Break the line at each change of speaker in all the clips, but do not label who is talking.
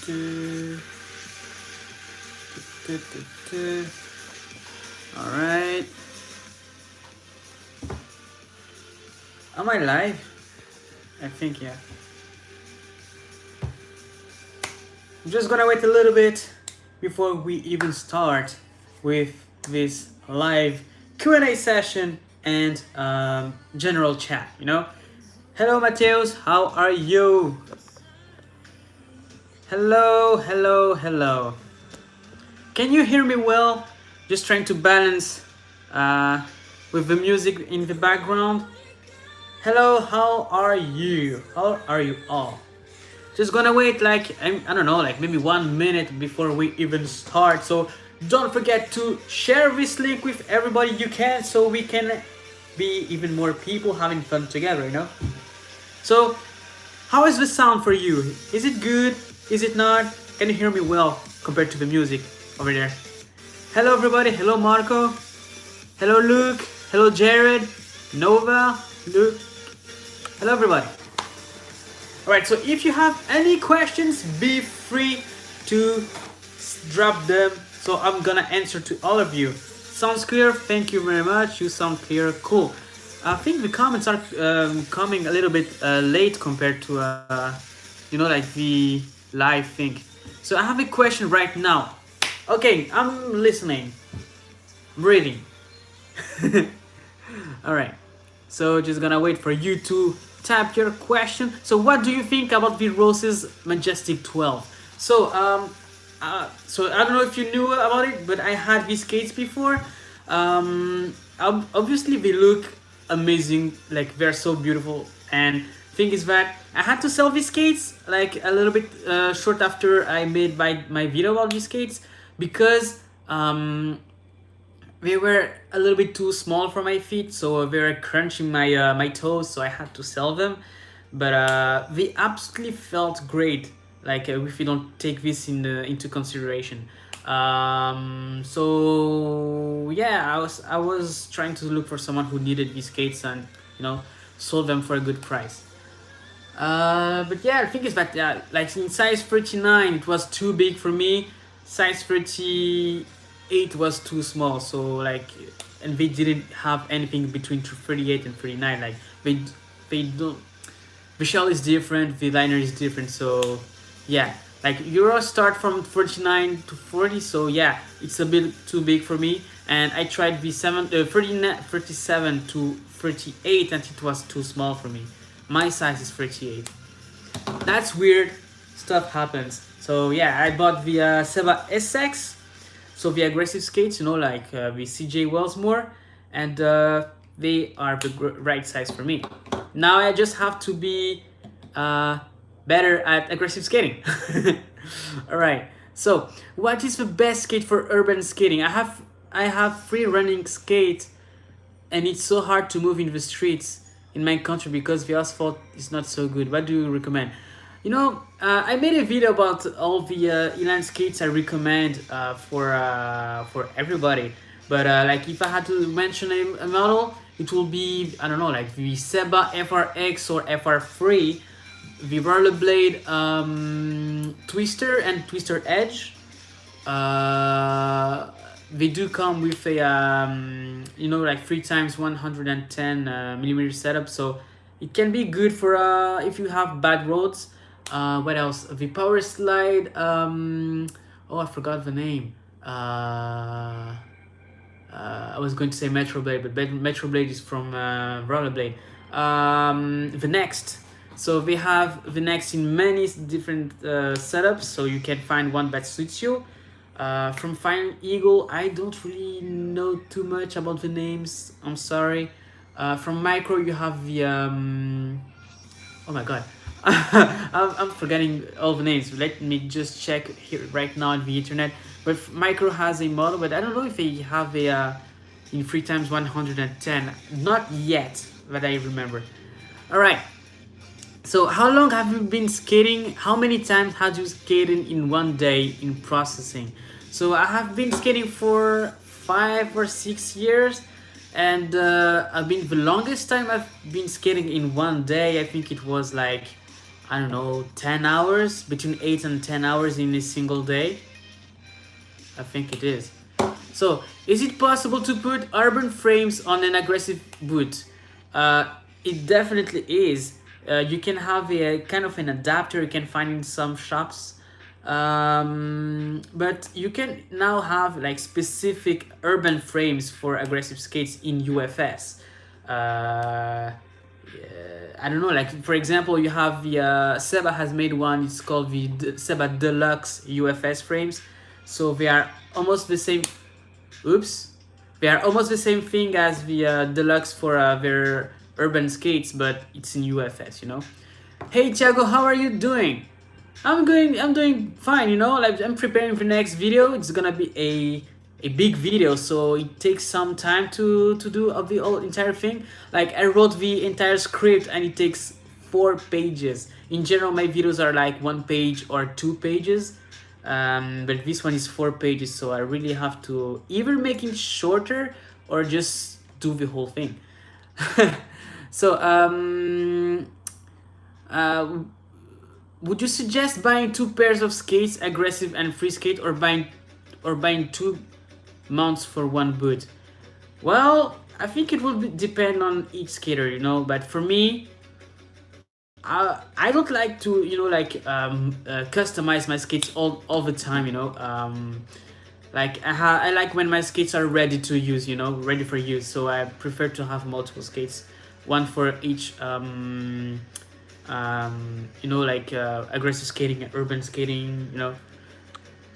All right. Am I live? I think, yeah. I'm just gonna wait a little bit before we even start with this live Q&A session and general chat, you know? Hello, Mateus. How are you? Hello, hello, hello. Can you hear me well? Just trying to balance with the music in the background. Hello, how are you? How are you all? Just gonna wait like, I don't know, like maybe 1 minute before we even start. So don't forget to share this link with everybody you can so we can be even more people having fun together, you know? So, how is the sound for you? Is it good? Is it not? Can you hear me well compared to the music over there? Hello everybody, hello Marco. Hello Luke, hello Jared, Nova, Luke. Hello everybody. Alright, so if you have any questions, be free to drop them. So I'm gonna answer to all of you. Sounds clear? Thank you very much. You sound clear. Cool. I think the comments are coming a little bit late compared to, like the live thing. So I have a question right now. Okay, I'm listening. I'm reading. Alright. So just gonna wait for you to type your question. So what do you think about the Rose's Majestic 12? So so I don't know if you knew about it, but I had these skates before. Obviously they look amazing, like they're so beautiful, and thing is that I had to sell these skates like a little bit short after I made my video about these skates, because they were a little bit too small for my feet, so they were crunching my toes, so I had to sell them. But they absolutely felt great, like if you don't take this into consideration. So yeah, I was trying to look for someone who needed these skates and sold them for a good price. But yeah, the thing is that like in size 39 it was too big for me. Size 38 was too small, so like, and they didn't have anything between 38 and 39. Like they don't. The shell is different, the liner is different, so yeah. Like Euros start from 49 to 40, so yeah, it's a bit too big for me. And I tried the 37 to 38 and it was too small for me. My size is 38. That's weird, stuff happens. So yeah, I bought the Seba SX, so the aggressive skates, like the CJ Wellsmore, and they are the right size for me. Now I just have to be better at aggressive skating. Alright, so what is the best skate for urban skating? I have free running skate, and it's so hard to move in the streets in my country because the asphalt is not so good. What do you recommend? I made a video about all the inline skates I recommend for everybody. But like if I had to mention a model, it will be, I don't know, like the Seba FRX or FR3, the rollerblade Twister and Twister Edge. They do come with a like 3 times 110 millimeter setup, so it can be good for if you have bad roads. What else? The power slide. Oh, I forgot the name. I was going to say Metro Blade, but Metro Blade is from Rollerblade. The Next. So they have the Next in many different setups, so you can find one that suits you. From Fine Eagle, I don't really know too much about the names. I'm sorry. From Micro, you have the oh my god. I'm forgetting all the names. Let me just check here right now on the internet. But Micro has a model, but I don't know if they have a in 3 times 110. Not yet, that I remember. All right. So how long have you been skating? How many times have you skated in one day in processing? So I have been skating for 5 or 6 years, and I've been the longest time I've been skating in one day. I think it was like I don't know, 10 hours, between 8 and 10 hours in a single day. I think it is. So, is it possible to put urban frames on an aggressive boot? It definitely is. You can have a kind of an adapter you can find in some shops. But you can now have like specific urban frames for aggressive skates in UFS. I don't know, like for example, you have the Seba has made one. It's called the Seba Deluxe UFS frames. So they are almost the same. Oops, they are almost the same thing as the Deluxe for their urban skates, but it's in UFS. You know. Hey Tiago, how are you doing? I'm doing fine. You know, like I'm preparing for the next video. It's gonna be a big video, so it takes some time to do of the whole entire thing. Like I wrote the entire script and it takes 4 pages. In general, my videos are like 1 page or 2 pages, but this one is 4 pages, so I really have to either make it shorter or just do the whole thing. So would you suggest buying 2 pairs of skates, aggressive and free skate, or buying 2 mounts for 1 boot? Well, I think it will depend on each skater, you know. But for me, I don't like to, you know, like customize my skates all the time, you know. Like I like when my skates are ready to use, you know, ready for use. So I prefer to have multiple skates, one for each. You know, like aggressive skating and urban skating, you know.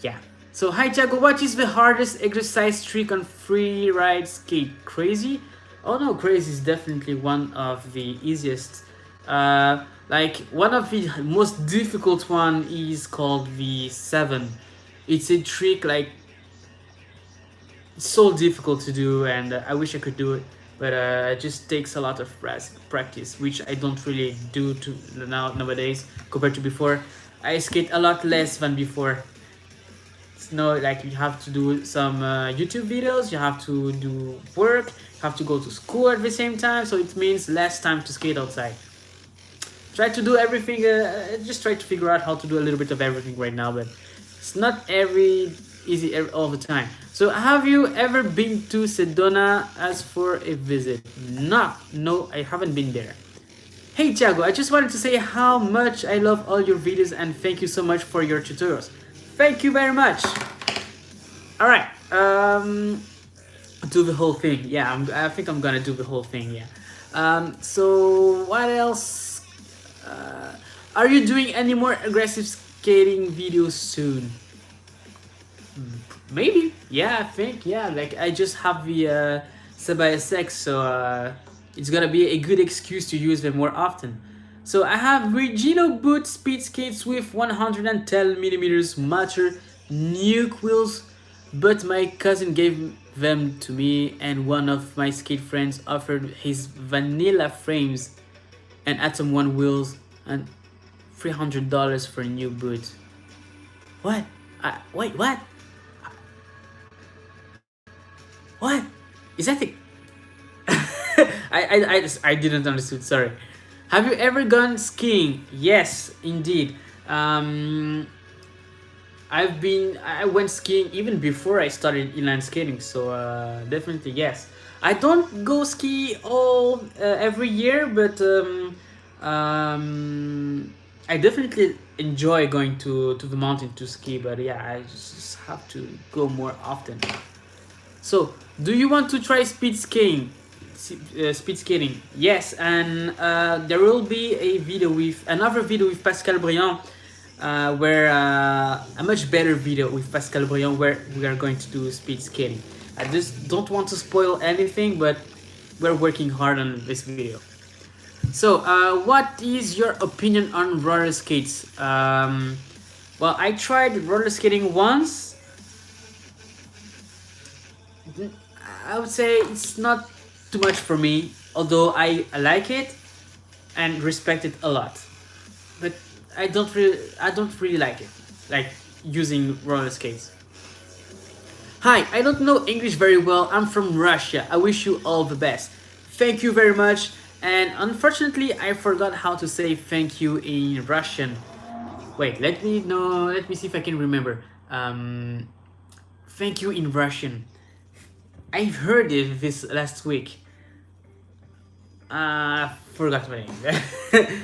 Yeah. So hi Tiago, what is the hardest exercise trick on free ride skate? Crazy? Oh no, crazy is definitely one of the easiest. Like one of the most difficult one is called the 7. It's a trick like so difficult to do, and I wish I could do it, but it just takes a lot of practice, which I don't really do to nowadays compared to before. I skate a lot less than before. It's no, like you have to do some YouTube videos, you have to do work, you have to go to school at the same time, so it means less time to skate outside. Try to do everything, just try to figure out how to do a little bit of everything right now, but it's not easy all the time. So have you ever been to Sedona as for a visit? No, I haven't been there. Hey Tiago, I just wanted to say how much I love all your videos and thank you so much for your tutorials. Thank you very much. All right, do the whole thing. Yeah, I think I'm gonna do the whole thing. Yeah. So what else? Are you doing any more aggressive skating videos soon? Maybe. Yeah, I think. Yeah, like I just have the Seba SX, so it's gonna be a good excuse to use them more often. So I have Regino boot speed skates with 110mm mature nuke wheels, but my cousin gave them to me and one of my skate friends offered his vanilla frames and Atom 1 wheels and $300 for a new boot. What? Wait, what? What? Is that the... I didn't understand, sorry. Have you ever gone skiing? Yes, indeed. I went skiing even before I started inline skating, so definitely yes. I don't go ski every year, but I definitely enjoy going to the mountain to ski. But yeah, I just have to go more often. So, do you want to try speed skating? Yes, and there will be another video with Pascal Briand, where a much better video with Pascal Briand where we are going to do speed skating. I just don't want to spoil anything, but we're working hard on this video. So, what is your opinion on roller skates? Well, I tried roller skating once. I would say it's not too much for me, although I like it and respect it a lot. But I don't really like it, like using roller skates. Hi, I don't know English very well. I'm from Russia. I wish you all the best. Thank you very much. And unfortunately, I forgot how to say thank you in Russian. Wait, let me know. Let me see if I can remember. Thank you in Russian. I've heard it this last week. Forgot my name.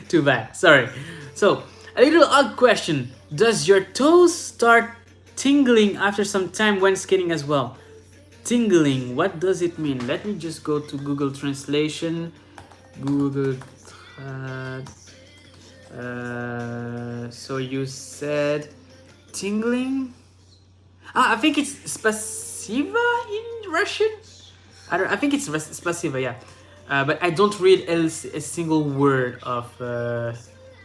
Too bad. Sorry. So, a little odd question. Does your toes start tingling after some time when skating as well? Tingling, what does it mean? Let me just go to Google Translation. Google. So you said tingling? I think it's spasiba in Russian. I think it's spasiba, yeah. But I don't read a single word of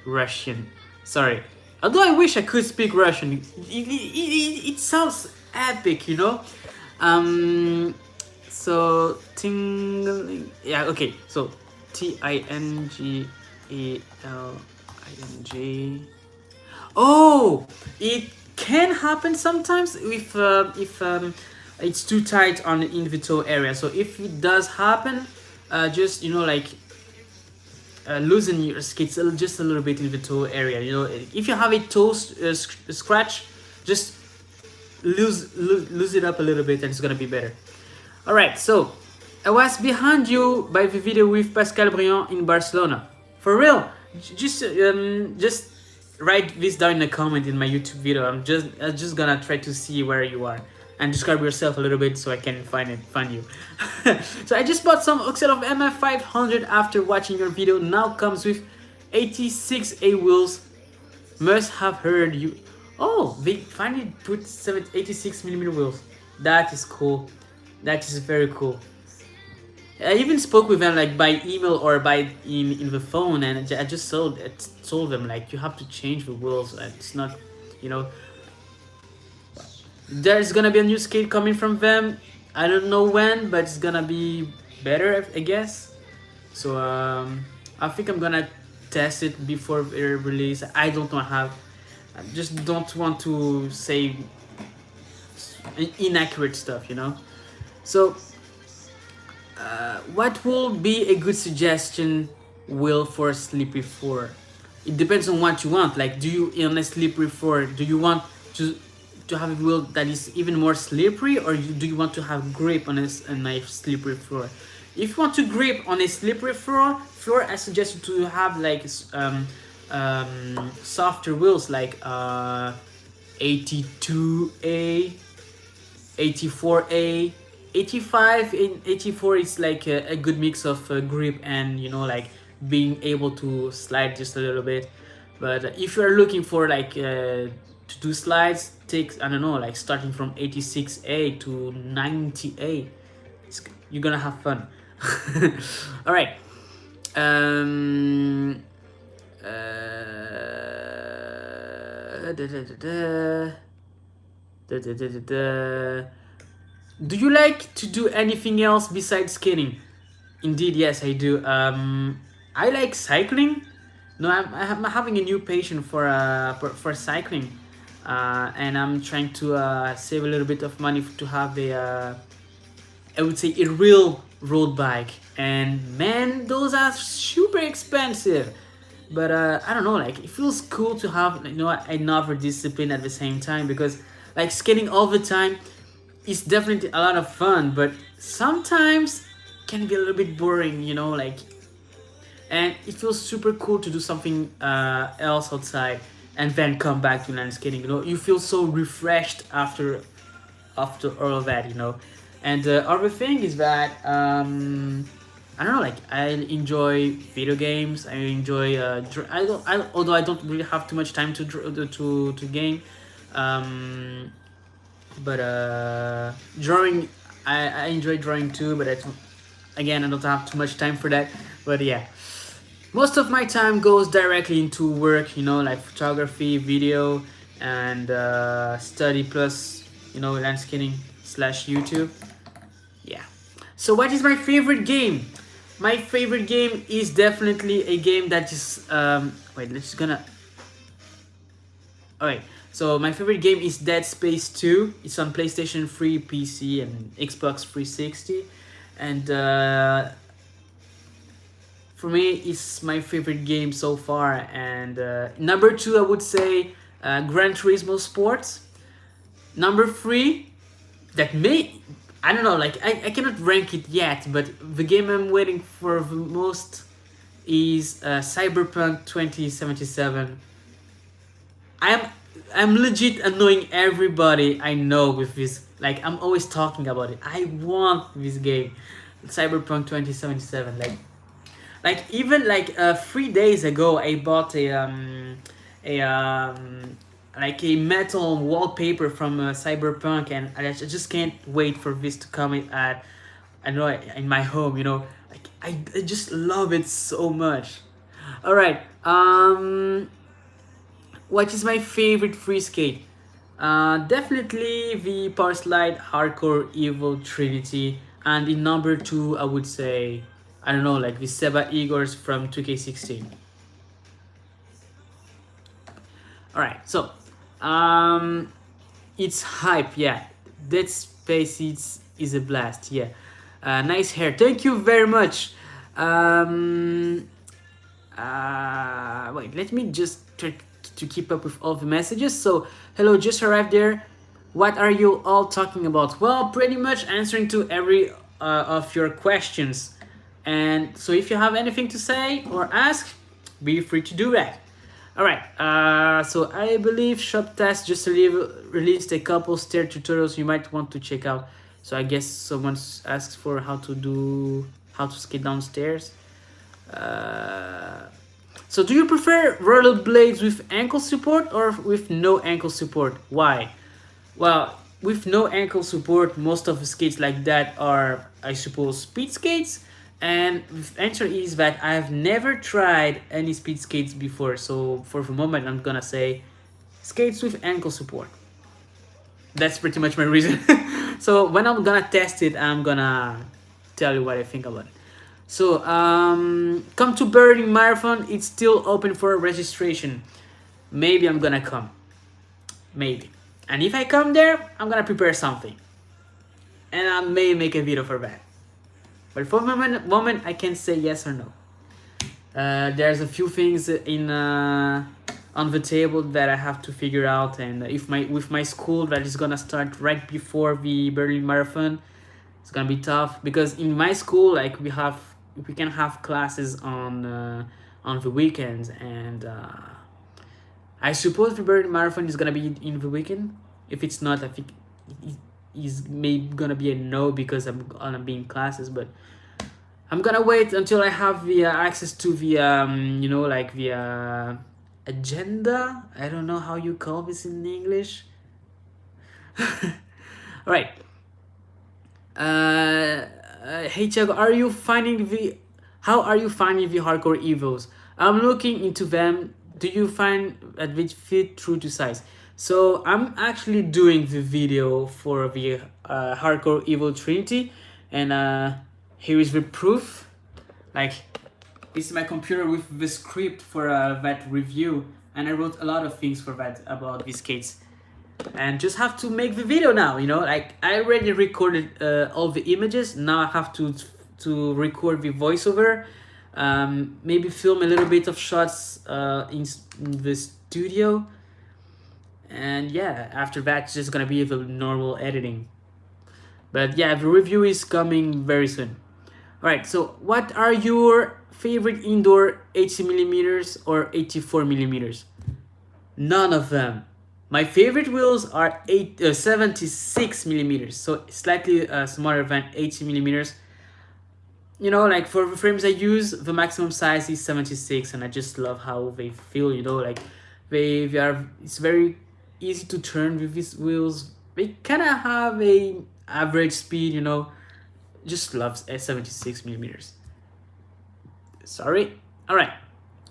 Russian. Sorry. Although I wish I could speak Russian. It sounds epic, you know? So, tingling. Yeah, okay. So, Tingel. Oh, it can happen sometimes if it's too tight on the in-toe area. So if it does happen, just like loosen your skates just a little bit in the toe area. You know, if you have a toe scratch, just lose it up a little bit, and it's gonna be better. All right, so I was behind you by the video with Pascal Briand in Barcelona. For real, just write this down in a comment in my YouTube video. I'm just gonna try to see where you are and describe yourself a little bit so I can find you. So I just bought some Oxel of MF500 after watching your video. Now comes with 86A wheels. Must have heard you. Oh, they finally put 86mm wheels. That is cool. That is very cool. I even spoke with them like by email or by in the phone, and I just told them like you have to change the wheels. It's not, there's gonna be a new skate coming from them. I don't know when, but it's gonna be better, I guess. So I think I'm gonna test it before release. I just don't want to say inaccurate stuff, So. What will be a good suggestion wheel for slippery floor? It depends on what you want. Like, do you in a slippery floor? Do you want to have a wheel that is even more slippery, or do you want to have grip on a slippery floor? If you want to grip on a slippery floor, I suggest you to have like softer wheels like 82A, 84A. 85 in 84 is like a good mix of grip and like being able to slide just a little bit. But if you're looking for like to do slides, take, I don't know, like starting from 86A to 90A, you're gonna have fun. All right. Do you like to do anything else besides skating? Indeed, yes, I do. I like cycling. No, I'm having a new passion for cycling, and I'm trying to save a little bit of money to have I would say a real road bike. And man, those are super expensive. But I don't know, like it feels cool to have another discipline at the same time, because like skating all the time. It's definitely a lot of fun, but sometimes can be a little bit boring, like, and it feels super cool to do something else outside and then come back to land skating. You feel so refreshed after all of that, and the other thing is that I don't know, like I enjoy video games. I enjoy although I don't really have too much time to game. But drawing, I enjoy drawing too, but I don't have too much time for that. But yeah, most of my time goes directly into work, like photography, video, and study, plus landscaping / YouTube. Yeah. So what is my favorite game? My favorite game is definitely a game that is alright. So my favorite game is Dead Space 2. It's on PlayStation 3, PC, and Xbox 360. And for me is my favorite game so far. And number two, I would say Gran Turismo Sports. Number three, that may, I don't know, like I cannot rank it yet, but the game I'm waiting for the most is Cyberpunk 2077. I'm I'm legit annoying everybody I know with this. Like I'm always talking about it. I want this game, Cyberpunk 2077. Like even like 3 days ago, I bought a like a metal wallpaper from Cyberpunk, and I just can't wait for this to come at I know in my home. You know, like I just love it so much. All right. What is my favorite free skate? Definitely the Power Slide Hardcore Evil Trinity, and in number two, I would say I don't know, like the Seba Igors from 2K16. All right, so um, it's hype, yeah. Dead Space is a blast, yeah. Nice hair, thank you very much. Um, Wait, let me just try to keep up with all the messages. So, hello, just arrived there. What are you all talking about? Well, pretty much answering to every of your questions. And so, if you have anything to say or ask, be free to do that. All right. So I believe Shop Test just released a couple stair tutorials you might want to check out. So I guess someone asks for how to skate downstairs. Uh, so do you prefer rollerblades with ankle support or with no ankle support? Why? Well, with no ankle support, most of the skates like that are, I suppose, speed skates. And the answer is that I have never tried any speed skates before. So for the moment, I'm gonna say skates with ankle support. That's pretty much my reason. So when I'm gonna test it, I'm gonna tell you what I think about it. So come to Berlin Marathon. It's still open for registration. Maybe I'm gonna come. Maybe. And if I come there, I'm gonna prepare something. And I may make a video for that. But for the moment, I can't say yes or no. There's a few things on the table that I have to figure out, and if with my school that is gonna start right before the Berlin Marathon, it's gonna be tough because in my school, like we can have classes on the weekends, and I suppose the Berlin Marathon is gonna be in the weekend. If it's not, I think it is maybe gonna be a no because I'm gonna be in classes, but I'm gonna wait until I have the access to the like the agenda. I don't know how you call this in English. All right. Hey Tiago, how are you finding the hardcore evils? I'm looking into them. Do you find that which fit true to size? So I'm actually doing the video for the hardcore evil Trinity, and here is the proof. Like, this is my computer with the script for that review, and I wrote a lot of things for that about these skates. And just have to make the video now, you know. Like I already recorded all the images. Now I have to record the voiceover. Maybe film a little bit of shots in the studio. And yeah, after that, it's just gonna be the normal editing. But yeah, the review is coming very soon. Alright, so what are your favorite indoor 80 millimeters or 84 millimeters? None of them. My favorite wheels are 76 millimeters, so slightly smaller than 80 millimeters. You know, like for the frames I use, the maximum size is 76, and I just love how they feel. You know, like they are. It's very easy to turn with these wheels. They kind of have a average speed. You know, just loves 76 millimeters. Sorry. All right.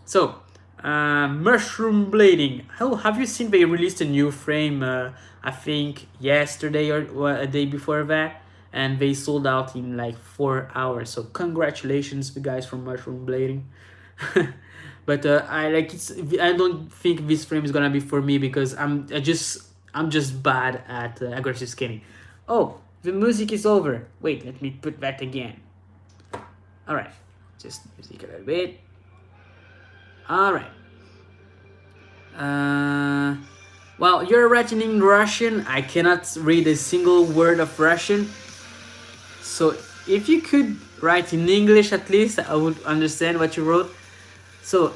So, mushroom blading. How have you seen they released a new frame? I think yesterday or a day before that, and they sold out in like 4 hours. So congratulations, the guys from Mushroom Blading. But I don't think this frame is gonna be for me because I'm just bad at aggressive skating. Oh, the music is over. Wait, let me put that again. All right. Just music a little bit. All right. Well, you're writing in Russian. I cannot read a single word of Russian. So if you could write in English at least, I would understand what you wrote. So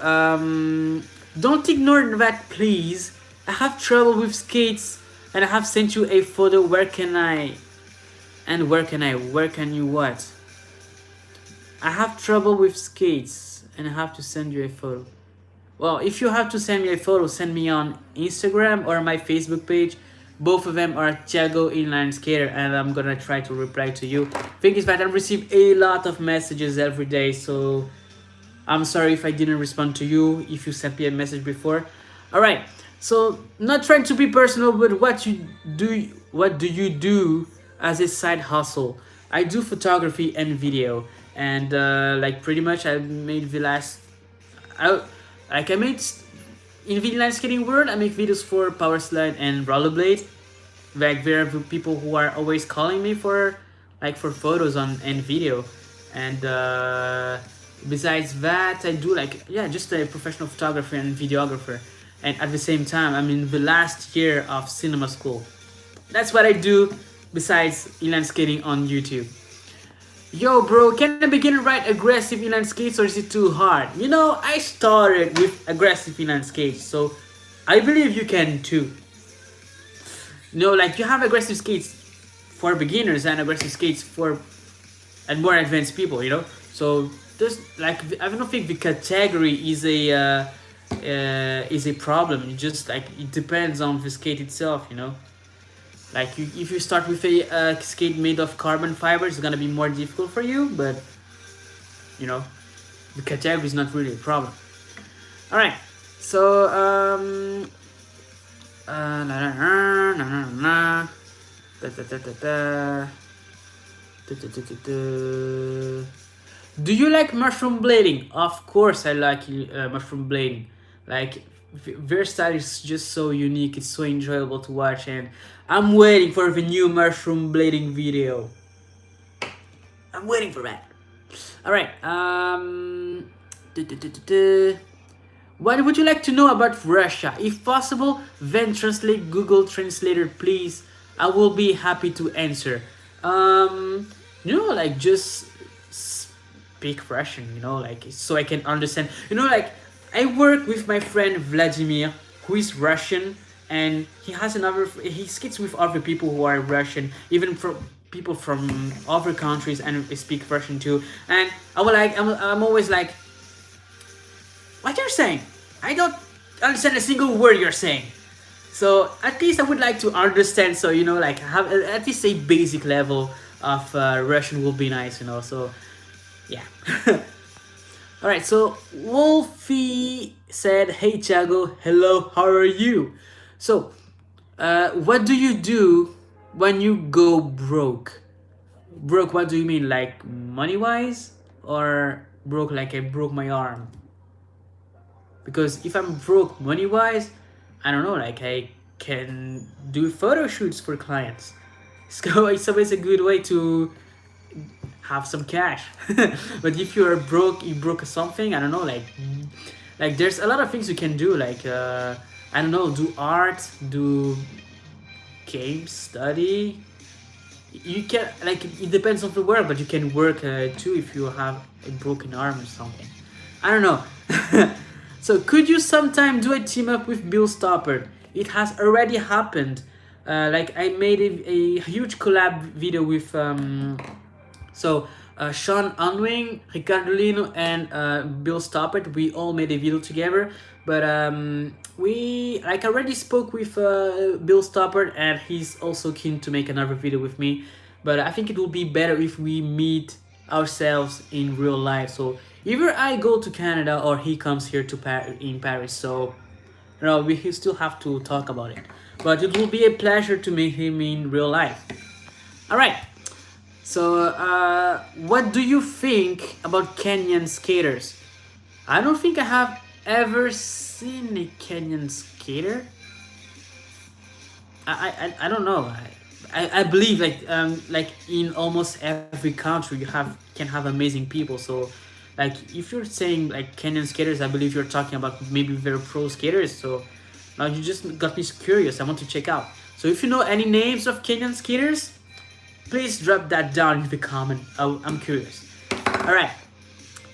don't ignore that, please. I have trouble with skates, and I have sent you a photo. Where can I? And where can I? Where can you what? I have trouble with skates, and I have to send you a photo. Well, if you have to send me a photo, send me on Instagram or my Facebook page. Both of them are Tiago Inline Skater, and I'm gonna try to reply to you. Thing is that I receive a lot of messages every day, so I'm sorry if I didn't respond to you if you sent me a message before. All right. So not trying to be personal, but what do you do as a side hustle? I do photography and video, and like pretty much I made the last. I made in the inline skating world. I make videos for power slide and rollerblade. Like there are people who are always calling me for photos on and video, and besides that, I do just a professional photographer and videographer. And at the same time, I'm in the last year of cinema school. That's what I do besides inline skating on YouTube. Yo, bro, can a beginner ride aggressive inline skates or is it too hard? You know, I started with aggressive inline skates, so I believe you can too. You know, like you have aggressive skates for beginners and aggressive skates for and more advanced people, you know? So there's I don't think the category is a problem. It just it depends on the skate itself, you know. Like if you start with a skate made of carbon fiber, it's gonna be more difficult for you, but you know, the category is not really a problem. All right, so na na na na na na da da da da da. Do you like mushroom blading? Of course, I like mushroom blading. Like their style is just so unique. It's so enjoyable to watch, and I'm waiting for the new mushroom blading video. I'm waiting for that. All right. What would you like to know about Russia? If possible, then translate Google Translator, please. I will be happy to answer. You know, like just speak Russian. You know, like so I can understand. You know, like I work with my friend Vladimir, who is Russian, and he skates with other people who are Russian, even from people from other countries, and they speak Russian too. And I'm always like, what you're saying? I don't understand a single word you're saying. So at least I would like to understand. So you know, like have at least a basic level of Russian will be nice. You know, so yeah. All right, so Wolfie said, "Hey Tiago, hello, how are you?" So, what do you do when you go broke? Broke, what do you mean? Like money wise, or broke like I broke my arm? Because if I'm broke money wise, I don't know, like I can do photo shoots for clients. So it's always a good way to have some cash. But if you are broke, you broke something, I don't know, like there's a lot of things you can do, like I don't know, do art, do games, study. You can, like, it depends on the work, but you can work too if you have a broken arm or something. I don't know. So could you sometime do a team up with Bill Stopper? It has already happened. Like I made a huge collab video with Sean Unwing, Ricardo Lino, and Bill Stoppard. We all made a video together, but we already spoke with Bill Stoppard, and he's also keen to make another video with me. But I think it will be better if we meet ourselves in real life. So either I go to Canada or he comes here to in Paris. So you know, we still have to talk about it. But it will be a pleasure to meet him in real life. All right. So, what do you think about Kenyan skaters? I don't think I have ever seen a Kenyan skater. I don't know. I believe like in almost every country you can have amazing people. So Like if you're saying like Kenyan skaters, I believe you're talking about maybe very pro skaters. So now you just got me curious. I want to check out. So if you know any names of Kenyan skaters, please drop that down in the comment. I'm curious. All right.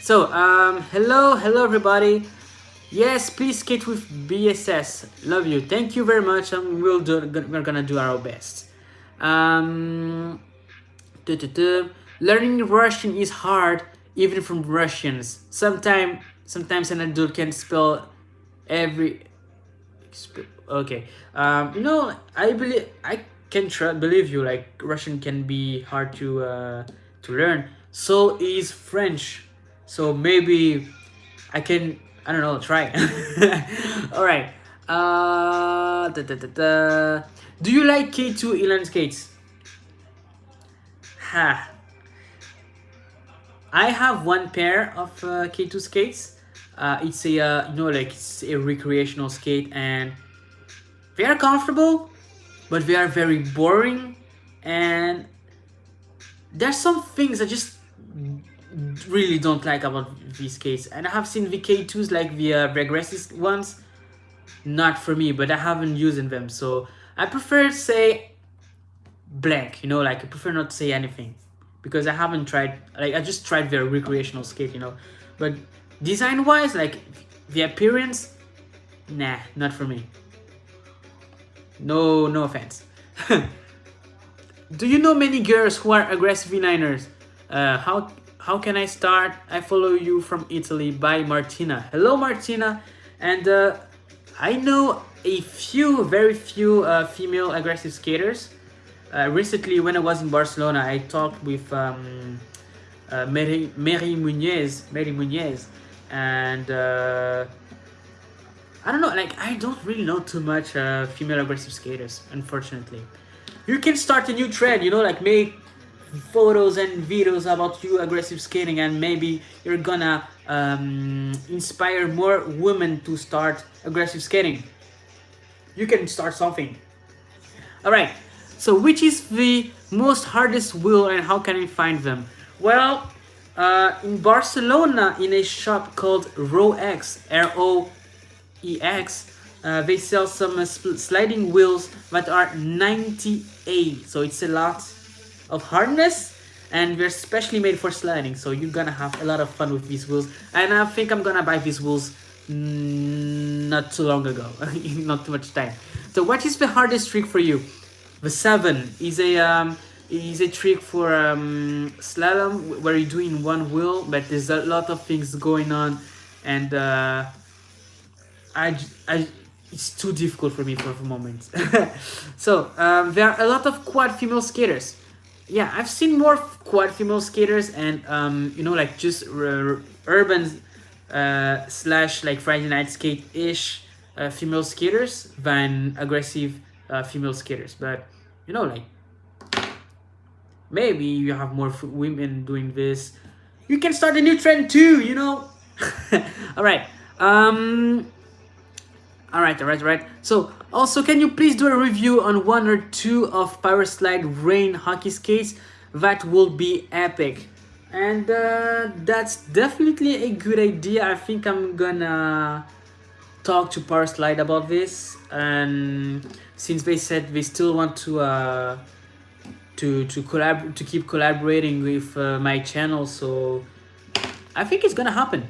So hello everybody. Yes, please skate with BSS. Love you. Thank you very much. And we're gonna do our best. Um, Learning Russian is hard, even from Russians. Sometimes an adult can spell every. Okay. I believe I can believe you. Like Russian can be hard to learn. So is French. So maybe I can. I don't know. Try. All right. Do you like K2 inline skates? Ha. I have one pair of K2 skates. It's a it's a recreational skate, and they are comfortable, but they are very boring, and there's some things I just really don't like about these skates. And I have seen the K2s, like the regressive ones, not for me, but I haven't used them, so I prefer to say blank. Like I prefer not to say anything, because I haven't tried. Like I just tried their recreational skate, but design wise, like the appearance, nah, not for me. No offense. Do you know many girls who are aggressive inliners? How can I start? I follow you from Italy. By Martina. Hello Martina. And I know a very few female aggressive skaters. Recently, when I was in Barcelona, I talked with Mary Munez, and I don't know, like I don't really know too much female aggressive skaters, unfortunately. You can start a new trend, like make photos and videos about you aggressive skating, and maybe you're gonna inspire more women to start aggressive skating. You can start something. All right. So which is the most hardest wheel, and how can I find them? Well, in Barcelona, in a shop called ROEX, ROEX, they sell some sliding wheels that are 98. So it's a lot of hardness, and they're specially made for sliding. So you're gonna have a lot of fun with these wheels. And I think I'm gonna buy these wheels not too long ago, not too much time. So what is the hardest trick for you? The 7 is a trick for slalom, where you're doing one wheel, but there's a lot of things going on, and it's too difficult for me for the moment. So there are a lot of quad female skaters. Yeah, I've seen more quad female skaters, and like just urban slash like Friday night skate ish female skaters than aggressive female skaters. But like maybe you have more women doing this, you can start a new trend too. All right. All right. So also, can you please do a review on one or two of Power Slide rain hockey skates? That will be epic. And that's definitely a good idea. I think I'm gonna talk to Power Slide about this, and since they said they still want to keep collaborating with my channel, so I think it's gonna happen.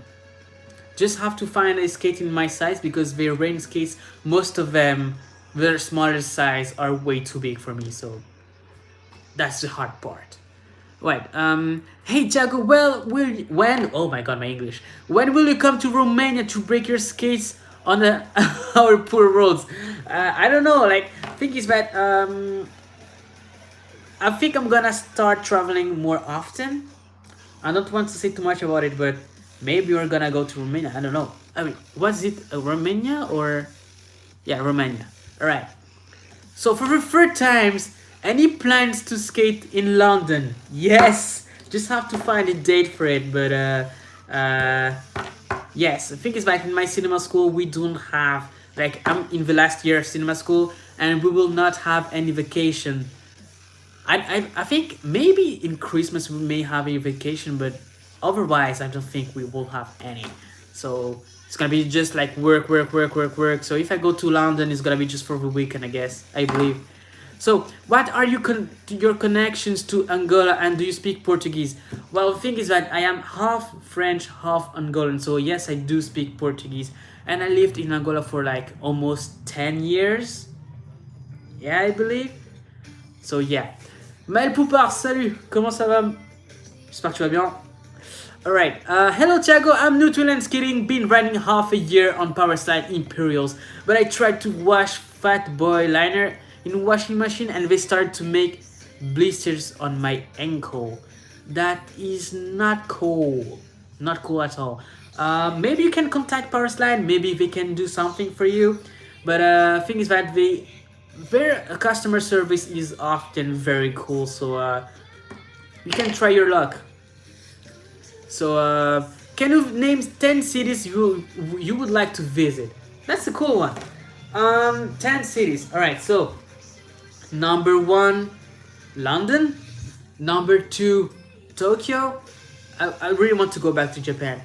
Just have to find a skate in my size, because their rain skates, most of them, their smaller size, are way too big for me. So that's the hard part. Right. Hey Tiago, when? Oh my God, my English. When will you come to Romania to break your skates on our poor roads? I don't know. Like, thing is that I think I'm gonna start traveling more often. I don't want to say too much about it, but maybe we're gonna go to Romania. I don't know. I mean, was it Romania or? Yeah, Romania. All right. So for the third times, any plans to skate in London? Yes. Just have to find a date for it. But yes, I think it's like in my cinema school, we don't have, like, I'm in the last year of cinema school, and we will not have any vacation. I think maybe in Christmas we may have a vacation, but Otherwise, I don't think we will have any. So it's gonna be just like work, work, work, work, work. So if I go to London, it's gonna be just for the weekend, I guess. I believe. So, what are your connections to Angola, and do you speak Portuguese? Well, the thing is that I am half French, half Angolan. So yes, I do speak Portuguese, and I lived in Angola for like almost 10 years. Yeah, I believe. So yeah. Maël Poupard, salut. Comment ça va? J'espère que tu vas bien. Alright, hello Tiago, I'm new to land skating, been riding half a year on power slide Imperials, but I tried to wash Fat Boy liner in washing machine and they started to make blisters on my ankle. That is not cool. Not cool at all. Maybe you can contact power slide, maybe they can do something for you, but thing is that their customer service is often very cool, so you can try your luck. So, can you name 10 cities you would like to visit? That's a cool one. 10 cities. All right. So, number 1, London. Number 2, Tokyo. I really want to go back to Japan.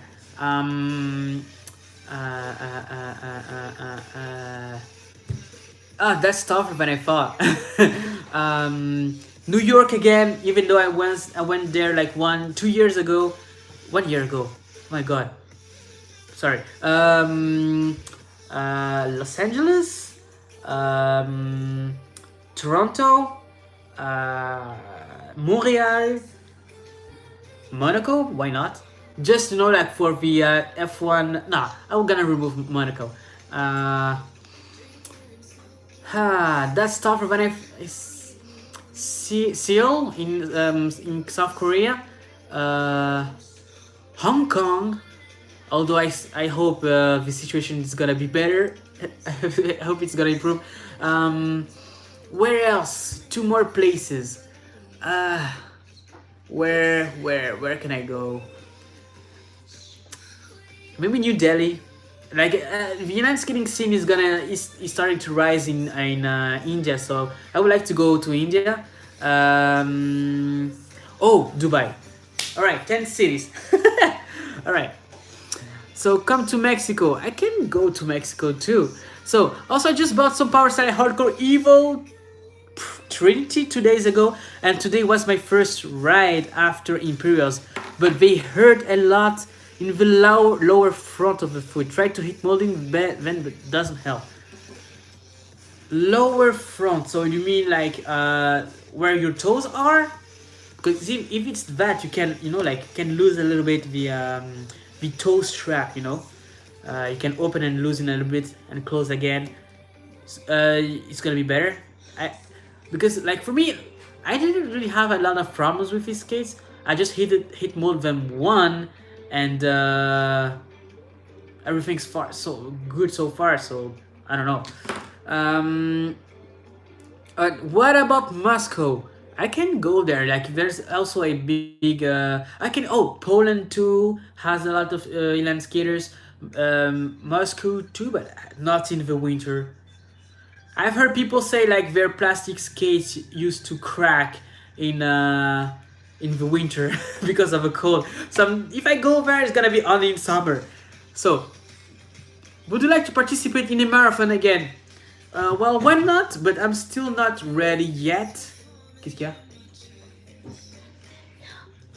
That's tougher than I thought. New York again. Even though I went there like 2 years ago. 1 year ago. Oh my god. Sorry. Los Angeles, Toronto, Montreal, Monaco. Why not? Just to know, like for the F1. Nah, I'm gonna remove Monaco. That's tougher when Seoul in South Korea. Hong Kong, although I hope the situation is gonna be better. I hope it's gonna improve. Where else? 2 more places. Where can I go? Maybe New Delhi. Like the United skating scene is starting to rise in India, so I would like to go to India. Dubai. All right, 10 cities. All right. So come to Mexico. I can go to Mexico too. So also I just bought some Power Slide Hardcore Evo Trinity 2 days ago, and today was my first ride after Imperials, but they hurt a lot in the lower front of the foot. Try to hit molding, then it doesn't help. Lower front. So you mean like where your toes are? Because if it's that, you can can lose a little bit the toe strap. You can open and loosen a little bit and close again. It's gonna be better. Because like for me, I didn't really have a lot of problems with these skates. I just hit mold them one, and everything's so good so far. So I don't know. What about Moscow? I can go there. Like there's also a big. I can. Poland too has a lot of inline skaters. Moscow too, but not in the winter. I've heard people say like their plastic skates used to crack in the winter because of a cold. So if I go there, it's gonna be only in summer. So, would you like to participate in a marathon again? Well, why not? But I'm still not ready yet. Qu'est-ce qu'il y a?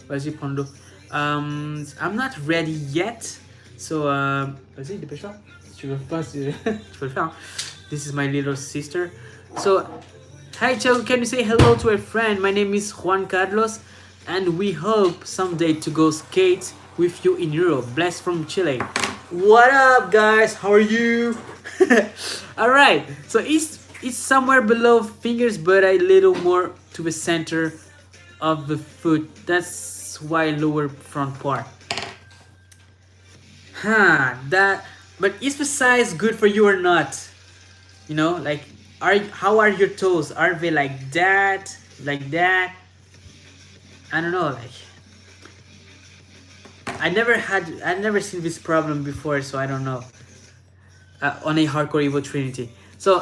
Vas-y, prends l'eau. I'm not ready yet. So, vas-y, dépêche-toi. Si tu veux pas, tu peux le faire. Hein. This is my little sister. So, hi Tiago, can you say hello to a friend? My name is Juan Carlos, and we hope someday to go skate with you in Europe. Bless from Chile. What up, guys? How are you? All right. So it's somewhere below fingers, but a little more to the center of the foot. That's why lower front part. But is the size good for you or not? Like, how are your toes? Are they like that? Like that? I don't know, like I never seen this problem before, so I don't know. On a hardcore Evo Trinity. So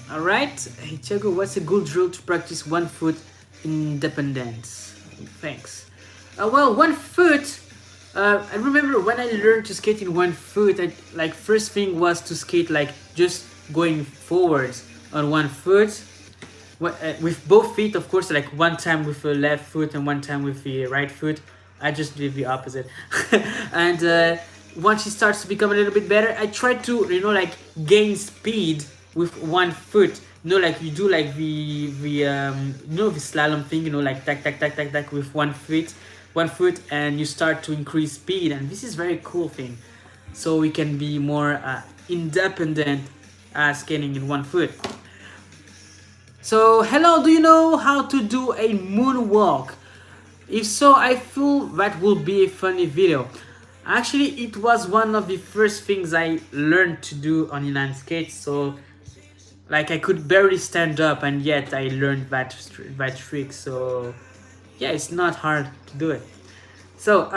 alright. Hey Tiago, what's a good drill to practice 1 foot independence? Thanks. Well, one foot. I remember when I learned to skate in one foot. I like first thing was to skate like just going forwards on one foot, with both feet, of course. Like one time with the left foot and one time with the right foot. I just did the opposite, and once it starts to become a little bit better, I try to like gain speed with one foot. Like you do like the slalom thing. Like tack tack tack tack tack with one foot, and you start to increase speed, and this is very cool thing. So we can be more independent skating in one foot. So hello, do you know how to do a moonwalk? If so, I feel that will be a funny video. Actually, it was one of the first things I learned to do on inline skates. So, like, I could barely stand up, and yet I learned that trick. So, yeah, it's not hard to do it. So,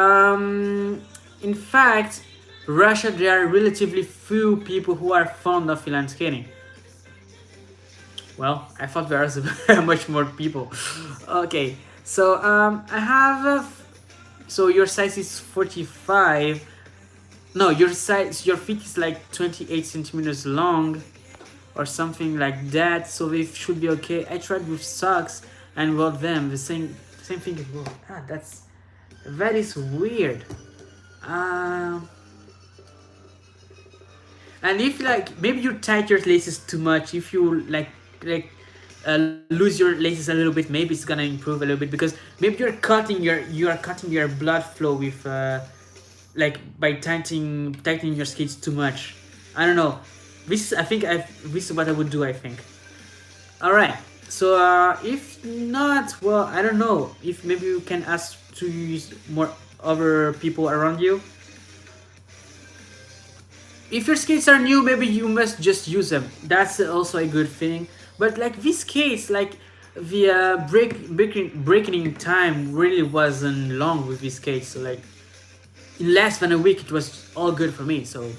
in fact, Russia, there are relatively few people who are fond of inline skating. Well, I thought there was much more people. Okay. So I have. So your size is 45. No, your feet is like 28 centimeters long, or something like that. So they should be okay. I tried with socks and without them, the same thing as well. That is weird. And if like maybe you tight your laces too much, if you like lose your laces a little bit, maybe it's gonna improve a little bit, because maybe you are cutting your blood flow with like by tightening your skates too much. I don't know. This is what I would do, I think. All right. So if not, well, I don't know. If maybe you can ask to use more other people around you. If your skates are new, maybe you must just use them. That's also a good thing. But like these skates, like the breaking time really wasn't long with these skates. So like in less than a week, it was all good for me. So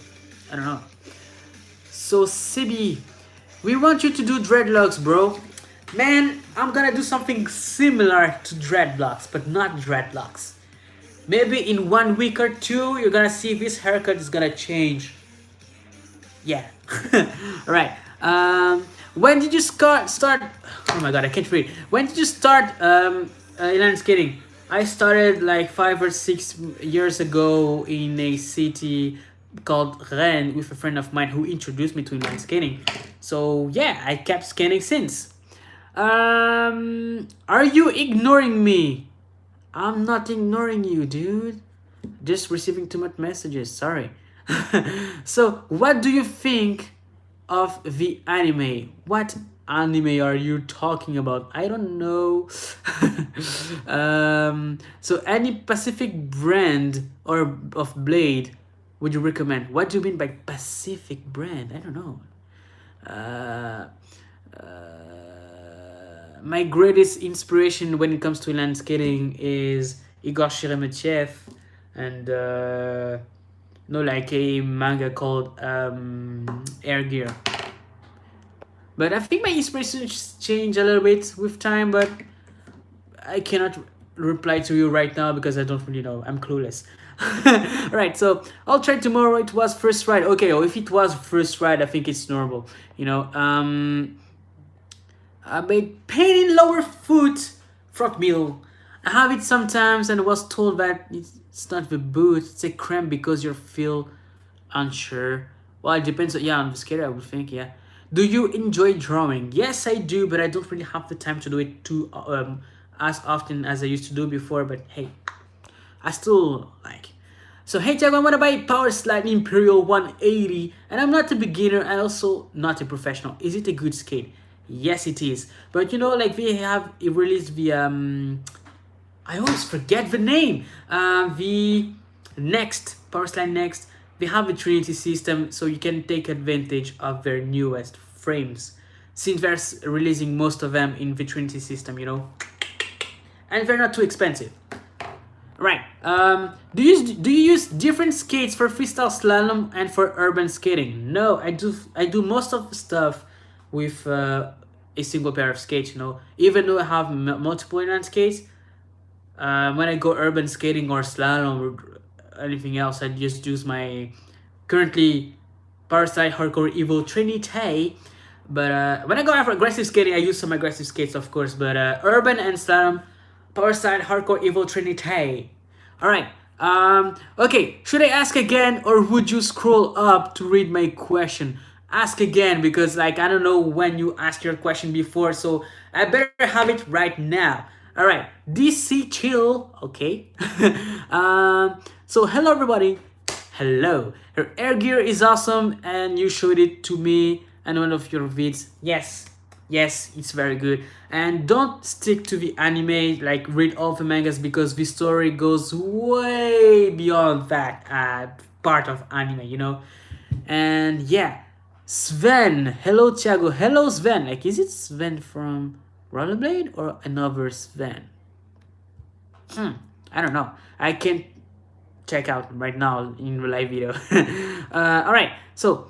I don't know. So Sibi, we want you to do dreadlocks, bro. Man, I'm gonna do something similar to dreadlocks, but not dreadlocks. Maybe in 1 week or two, you're gonna see this haircut is gonna change. Yeah. All right. When did you start? Oh my god, I can't read. When did you start inline skating? I started like 5 or 6 years ago in a city called Rennes with a friend of mine who introduced me to inline skating. So yeah, I kept skating since. Are you ignoring me? I'm not ignoring you, dude. Just receiving too much messages. Sorry. So, what do you think of the anime? What anime are you talking about? I don't know. So any Pacific brand or of blade would you recommend? What do you mean by Pacific brand? I don't know. My greatest inspiration when it comes to inline skating is Igor Sheremetyev and like a manga called Air Gear. But I think my inspirations change a little bit with time, but I cannot reply to you right now because I don't really know. I'm clueless. Right, so I'll try tomorrow. It was first ride. Okay, if it was first ride, I think it's normal. I made pain in lower foot, frog meal. I have it sometimes and was told that it's not the boot, it's a cramp because you feel unsure. Well, it depends on the skater, I would think, yeah. Do you enjoy drawing? Yes, I do, but I don't really have the time to do it as often as I used to do before, but hey, I still like. So hey Tiago, I want to buy a Power Slide Imperial 180, and I'm not a beginner and also not a professional. Is it a good skate? Yes, it is. But like it released the I always forget the name. The Next Power Slide Next. They have a Trinity system, so you can take advantage of their newest frames, since they're releasing most of them in the Trinity system, and they're not too expensive. Right. Do you use different skates for freestyle slalom and for urban skating? No, I do most of the stuff with a single pair of skates. Even though I have multiple inline skates, When I go urban skating or slalom or anything else, I just use my currently Parasite Hardcore Evo Trinity. But when I go for aggressive skating, I use some aggressive skates, of course. But urban and slalom, Parasite Hardcore Evo Trinity. All right. Okay. Should I ask again, or would you scroll up to read my question? Ask again because, like, I don't know when you asked your question before, so I better have it right now. All right. DC chill. Okay. So hello everybody. Hello. Her air gear is awesome and you showed it to me and one of your vids. Yes. Yes, it's very good. And don't stick to the anime, like read all the mangas because the story goes way beyond that part of anime, you know? And yeah. Sven. Hello Tiago. Hello Sven. Like is it Sven from Rollerblade or another Sven? I don't know. I can't check out right now in live video. All right, so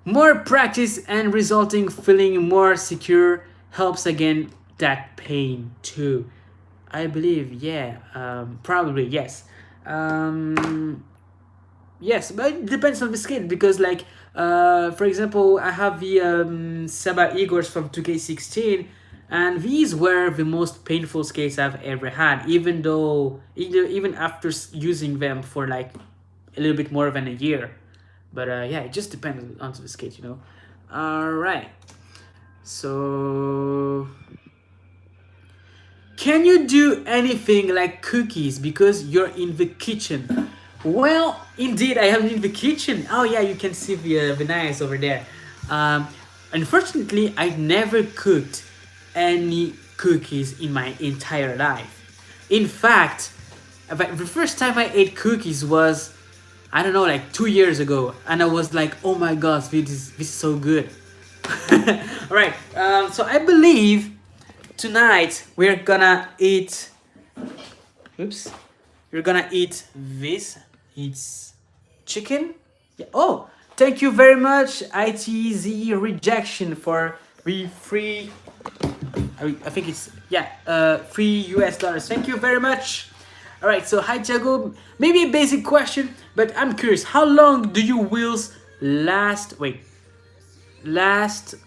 more practice and resulting feeling more secure helps again that pain too. I believe, yeah, probably yes. Yes, but it depends on the skate because, like, for example, I have the Seba Igors from 2K16, and these were the most painful skates I've ever had. Even after using them for like a little bit more than a year, but yeah, it just depends on the skate, you know. All right, so can you do anything like cookies because you're in the kitchen? Well, indeed, I am in the kitchen. Oh yeah, you can see the knives over there. Unfortunately, I never cooked any cookies in my entire life. In fact, the first time I ate cookies was, I don't know, like 2 years ago, and I was like, oh my gosh, this is so good. All right, so I believe tonight we're gonna eat. Oops, we're gonna eat this. It's chicken. Yeah. Oh, thank you very much, ITZ Rejection, for the free. I think it's, yeah, $3. Thank you very much. All right, so hi Tiago. Maybe a basic question, but I'm curious. How long do your wheels last?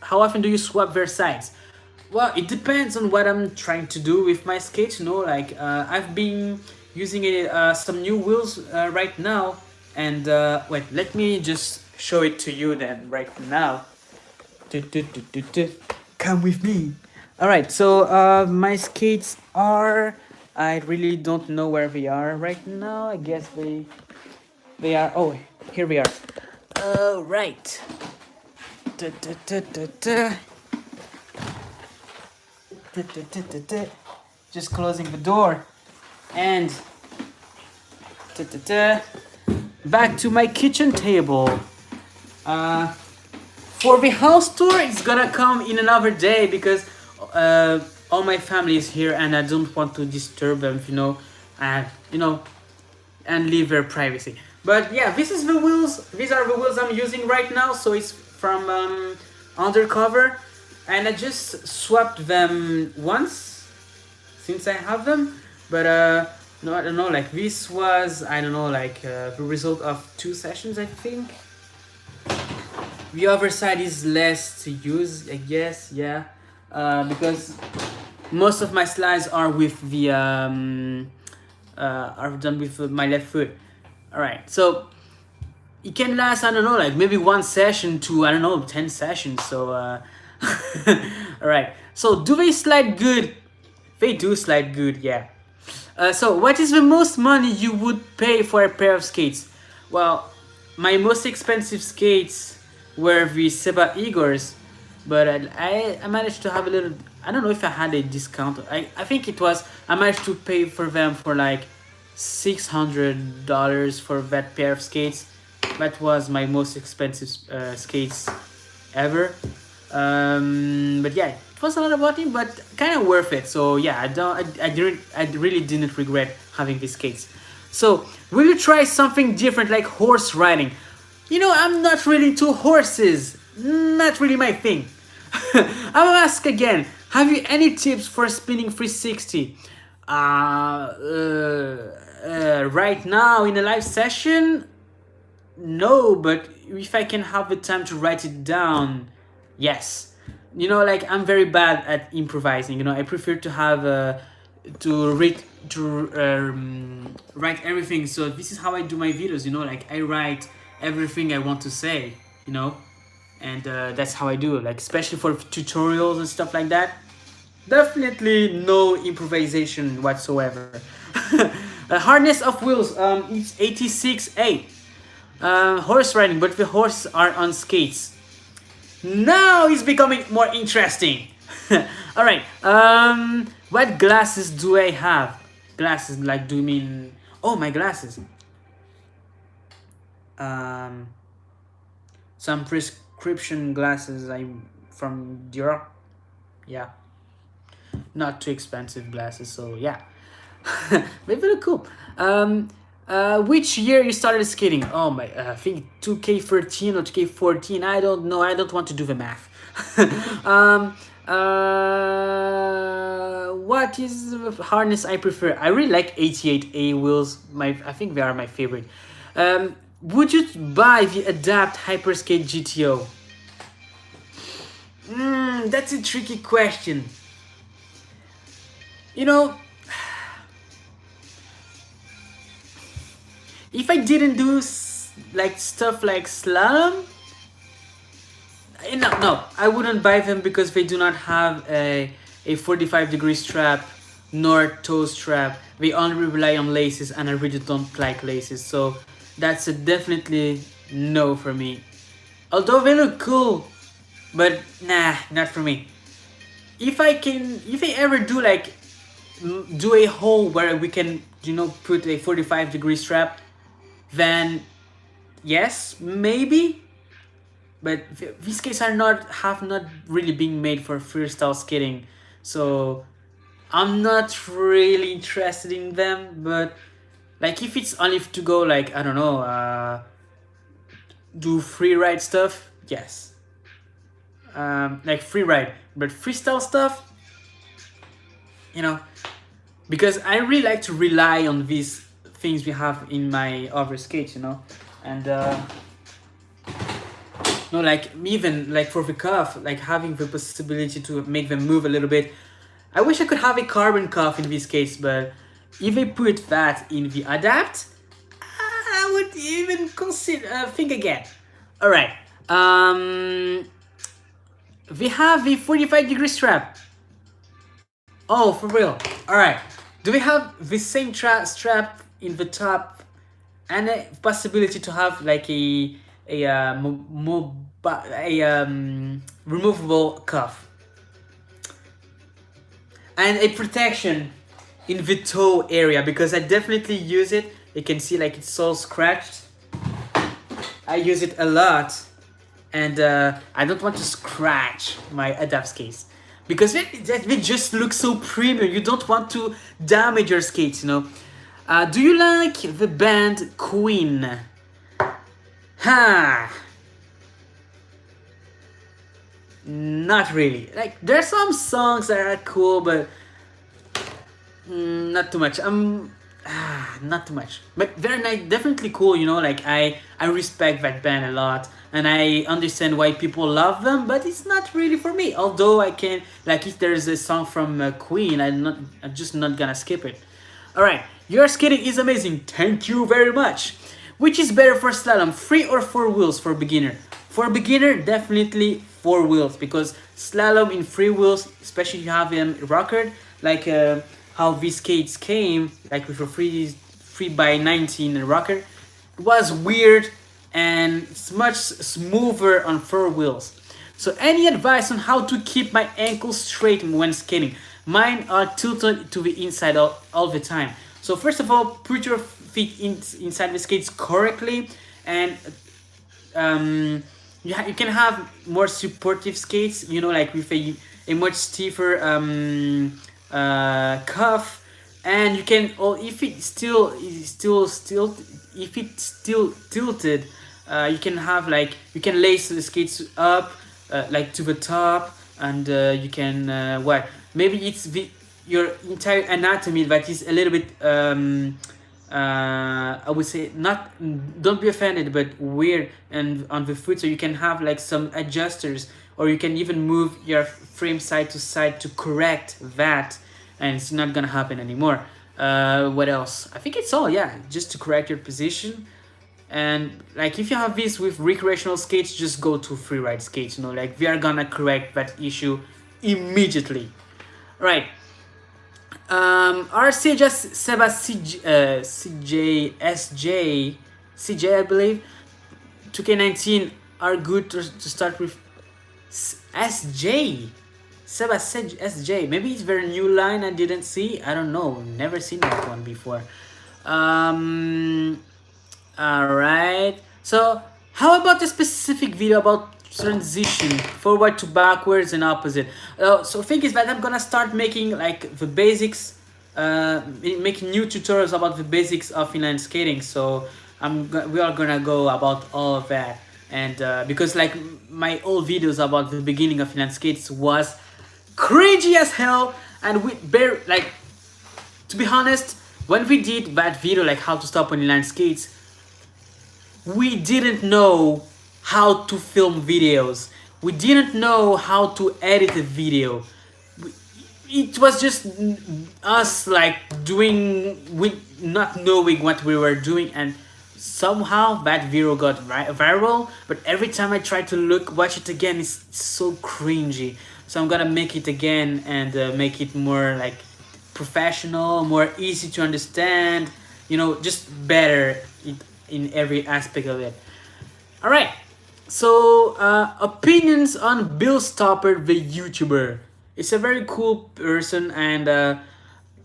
How often do you swap their sides? Well, it depends on what I'm trying to do with my skate. You know, like I've been using some new wheels right now, and wait, let me just show it to you then right now. Come with me. All right, so my skates are. I really don't know where they are right now. I guess they are. Oh, here we are. All right. Just closing the door and back to my kitchen table. For the house tour, it's gonna come in another day because all my family is here and I don't want to disturb them, you know, and leave their privacy. But yeah, this is the wheels. These are the wheels I'm using right now. So it's from Undercover, and I just swapped them once since I have them. But no, I don't know. Like this was, I don't know, like the result of 2 sessions, I think. The other side is less to use, I guess. Yeah, because most of my slides are with the are done with my left foot. All right, so it can last, I don't know, like maybe 1 session to, I don't know, 10 sessions. So all right, so do they slide good? They do slide good, yeah. So what is the most money you would pay for a pair of skates? Well, my most expensive skates were the Seba Igors, but I managed to have a little, I don't know if I had a discount. I think it was, I managed to pay for them for like $600 for that pair of skates. That was my most expensive skates ever. But yeah, it was a lot of money, but kind of worth it. So yeah, I really didn't regret having these skates. So will you try something different like horse riding? You know, I'm not really into horses. Not really my thing. I'll ask again. Have you any tips for spinning 360? Right now in a live session, no, but if I can have the time to write it down, yes. Like I'm very bad at improvising. I prefer to have to read to write everything. So this is how I do my videos. Like I write everything I want to say. You know, and that's how I do it. Like especially for tutorials and stuff like that. Definitely no improvisation whatsoever. Hardness of wheels. It's 86A. Horse riding, but the horses are on skates. Now it's becoming more interesting. All right. What glasses do I have? Glasses, like, do you mean? Oh, my glasses. Um, some prescription glasses. I'm from Europe. Yeah, not too expensive glasses. So yeah, maybe look cool. Which year you started skating? Oh my, I think 2K13 or 2K14. I don't know. I don't want to do the math. What is the harness I prefer? I really like 88A wheels. I think they are my favorite. Would you buy the Adapt Hyperskate GTO? That's a tricky question. If I didn't do like stuff like slalom, no, I wouldn't buy them because they do not have a 45-degree strap nor toe strap. They only rely on laces, and I really don't like laces, so that's a definitely no for me. Although they look cool, but nah, not for me. If I ever do like do a hole where we can put a 45-degree strap, then yes, maybe. But these skates have not really been made for freestyle skating, so I'm not really interested in them. But like if it's only to go like I don't know, do free ride stuff, yes. Like free ride, but freestyle stuff, because I really like to rely on these things we have in my other skates, and like even like for the cuff, like having the possibility to make them move a little bit. I wish I could have a carbon cuff in this case, but if they put that in the Adapt, I would even consider think again. All right. We have the 45-degree strap. Oh, for real. All right. Do we have the same strap in the top, and a possibility to have like a removable cuff and a protection in the toe area, because I definitely use it. You can see like it's all scratched. I use it a lot, and I don't want to scratch my Adapt skates because they just look so premium. You don't want to damage your skates, Do you like the band Queen? Not really. Like there are some songs that are cool, but not too much. Not too much. But they're definitely cool. Like I respect that band a lot, and I understand why people love them. But it's not really for me. Although I can like if there's a song from Queen, I'm just not gonna skip it. All right, your skating is amazing. Thank you very much. Which is better for slalom, 3 or 4 wheels for beginner? For beginner, definitely 4 wheels, because slalom in 3 wheels, especially if you have them rockered, like how these skates came, like with a 3x19 rocker, it was weird and it's much smoother on 4 wheels. So any advice on how to keep my ankles straight when skating? Mine are tilted to the inside all the time. So first of all, put your feet inside the skates correctly, and you can have more supportive skates, like with a much stiffer cuff, and you can, or if it's still tilted, you can have like you can lace the skates up like to the top, and you can what maybe it's your entire anatomy that is a little bit I would say not, don't be offended, but weird and on the foot, so you can have like some adjusters, or you can even move your frame side to side to correct that, and it's not gonna happen anymore. What else? I think it's all, yeah, just to correct your position. And like if you have this with recreational skates, just go to freeride skates, like we are gonna correct that issue immediately. Right. RC just Seba CJ, I believe. 2K19 are good to start with. SJ. Seba SJ. Maybe it's very new line I didn't see. I don't know. Never seen that one before. Alright. So how about the specific video about transition forward to backwards and opposite? So thing is that I'm gonna start making like the basics, making new tutorials about the basics of inline skating. So we are gonna go about all of that, and because like my old videos about the beginning of inline skates was cringy as hell, and we like, to be honest, when we did that video like how to stop on inline skates, we didn't know how to film videos. We didn't know how to edit a video. It was just us like doing, with not knowing what we were doing, and somehow that video got viral. But every time I try to watch it again, it's so cringy. So I'm gonna make it again and make it more like professional, more easy to understand, just better in every aspect of it. All right. So opinions on Bill Stopper, the YouTuber. It's a very cool person, and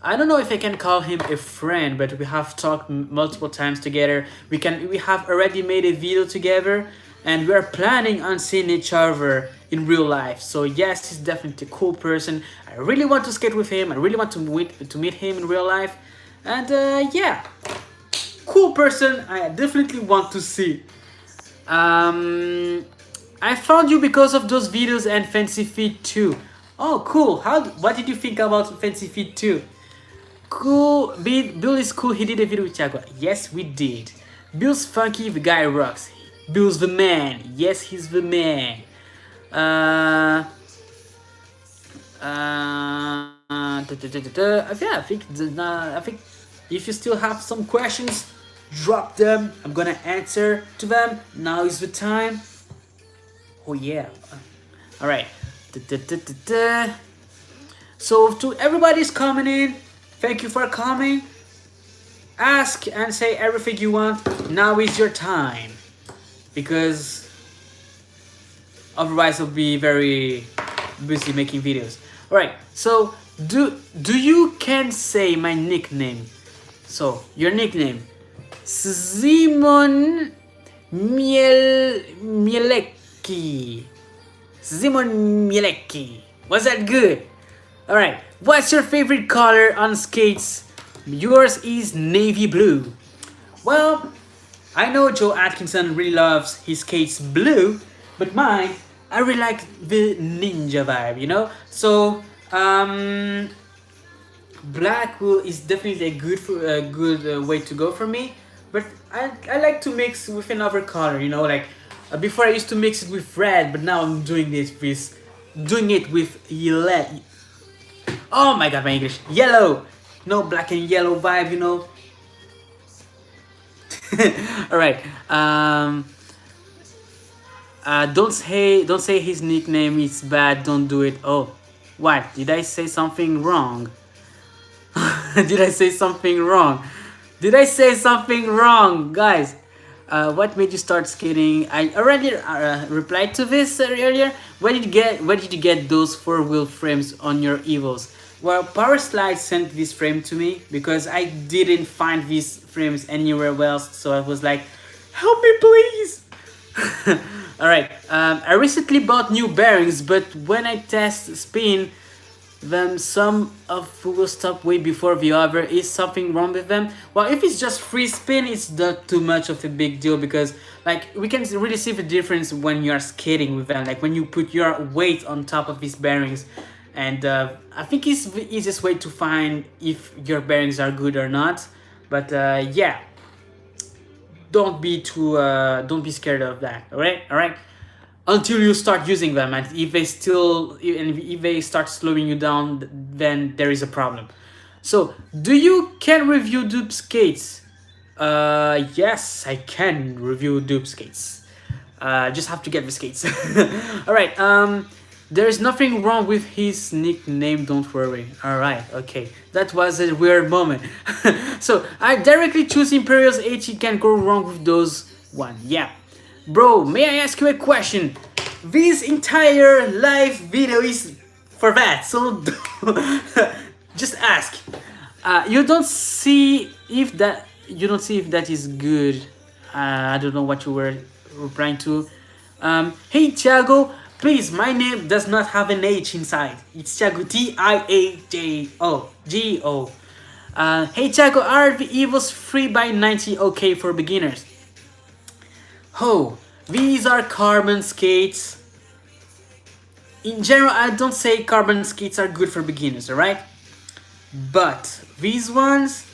I don't know if I can call him a friend, but we have talked multiple times together. We have already made a video together, and we are planning on seeing each other in real life. So yes, he's definitely a cool person. I really want to skate with him. I really want to meet him in real life, and yeah, cool person. I definitely want to see. I found you because of those videos and Fancy Feet 2. Oh, cool. What did you think about Fancy Feet 2? Cool. Bill is cool. He did a video with Tiago. Yes, we did. Bill's funky. The guy rocks. Bill's the man. Yes, he's the man. Yeah, I think if you still have some questions, drop them. I'm gonna answer to them. Now is the time. Oh yeah. All right. So to everybody's coming in, thank you for coming. Ask and say everything you want. Now is your time, because otherwise I'll be very busy making videos. All right. So do you can say my nickname? So your nickname. Simon Mielecki. Simon Mielecki. Was that good? Alright. What's your favorite color on skates? Yours is navy blue. Well, I know Joe Atkinson really loves his skates blue, but mine, I really like the ninja vibe, So, black is definitely a good way to go for me. But I like to mix with another color, like before I used to mix it with red, but now I'm doing it with yellow. Oh my god, my English. Yellow. Black and yellow vibe, Alright. Don't say his nickname, it's bad, don't do it. Oh, what? Did I say something wrong? Did I say something wrong? Did I say something wrong, guys? What made you start skating? I already replied to this earlier. Where did you get those 4-wheel frames on your Evos? Well, Power Slide sent this frame to me because I didn't find these frames anywhere else. So I was like, help me, please. All right. I recently bought new bearings, but when I test spin them, some of will stop way before the other. Is something wrong with them? Well, if it's just free spin, it's not too much of a big deal, because like we can really see the difference when you are skating with them. Like when you put your weight on top of these bearings, and I think it's the easiest way to find if your bearings are good or not. But yeah, don't be scared of that. All right, until you start using them, and if they start slowing you down, then there is a problem. So do you can review dupe skates? Yes, I can review dupe skates. Just have to get the skates. All right. There's nothing wrong with his nickname. Don't worry. All right. Okay. That was a weird moment. So I directly choose Imperial's H. You can go wrong with those one. Yeah. Bro, may I ask you a question? This entire live video is for that. So just ask. You don't see if that is good. I don't know what you were replying to. Hey Tiago, please, my name does not have an H inside. It's Tiago, Tiago. Hey Tiago, are the evils 3x90 okay for beginners? Oh, these are carbon skates. In general, I don't say carbon skates are good for beginners, alright? But these ones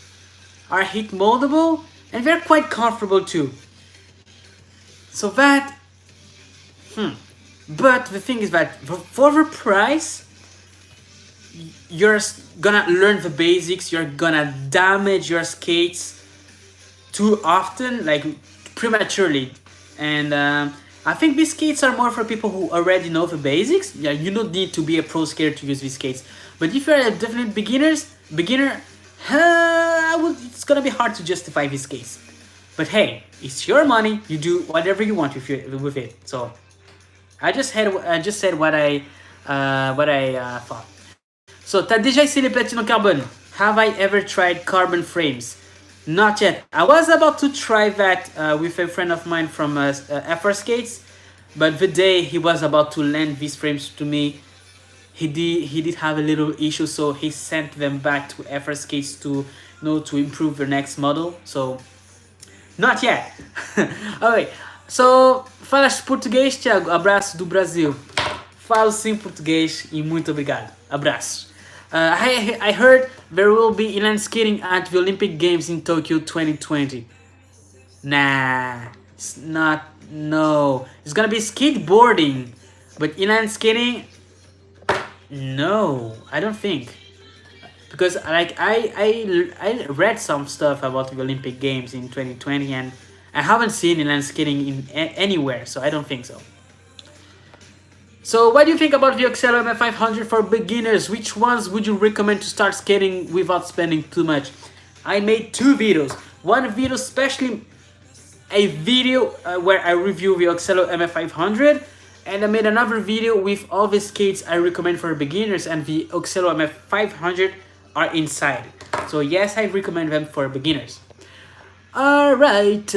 are heat moldable and they're quite comfortable too. So that, but the thing is that for the price, you're gonna learn the basics, you're gonna damage your skates too often, like prematurely. And I think these skates are more for people who already know the basics. Yeah, you don't need to be a pro skater to use these skates. But if you're a definite beginner, it's gonna be hard to justify these skates. But hey, it's your money. You do whatever you want with it. So I just said what I thought. So t'as déjà essayé les platines en carbone? Have I ever tried carbon frames? Not yet. I was about to try that with a friend of mine from FR Skates, but the day he was about to lend these frames to me, he did have a little issue, so he sent them back to FR Skates to to improve the next model. So not yet. Alright. So falas português, Tiago? Abraço do Brasil. Falo sim português e muito obrigado. Abraços. I heard there will be inline skating at the Olympic Games in Tokyo 2020. Nah, it's not. No, it's gonna be skateboarding, but inline skating. No, I don't think. Because like I read some stuff about the Olympic Games in 2020 and I haven't seen inline skating in anywhere, so I don't think so. So what do you think about the Oxelo MF500 for beginners? Which ones would you recommend to start skating without spending too much? I made two videos. One video especially a video where I review the Oxelo MF500, and I made another video with all the skates I recommend for beginners, and the Oxelo MF500 are inside. So yes, I recommend them for beginners. Alright,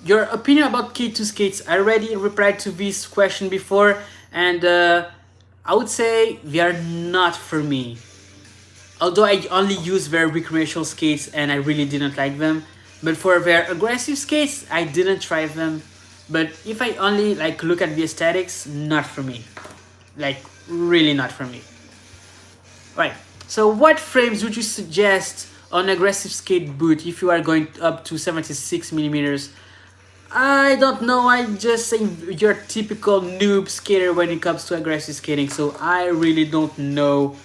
your opinion about K2 skates. I already replied to this question before, and I would say they are not for me. Although I only use their recreational skates and I really didn't like them. But for their aggressive skates, I didn't try them. But if I only like look at the aesthetics, not for me. Like really not for me. Right. So what frames would you suggest on aggressive skate boot if you are going up to 76 millimeters? I don't know, I just say your typical noob skater when it comes to aggressive skating, so I really don't know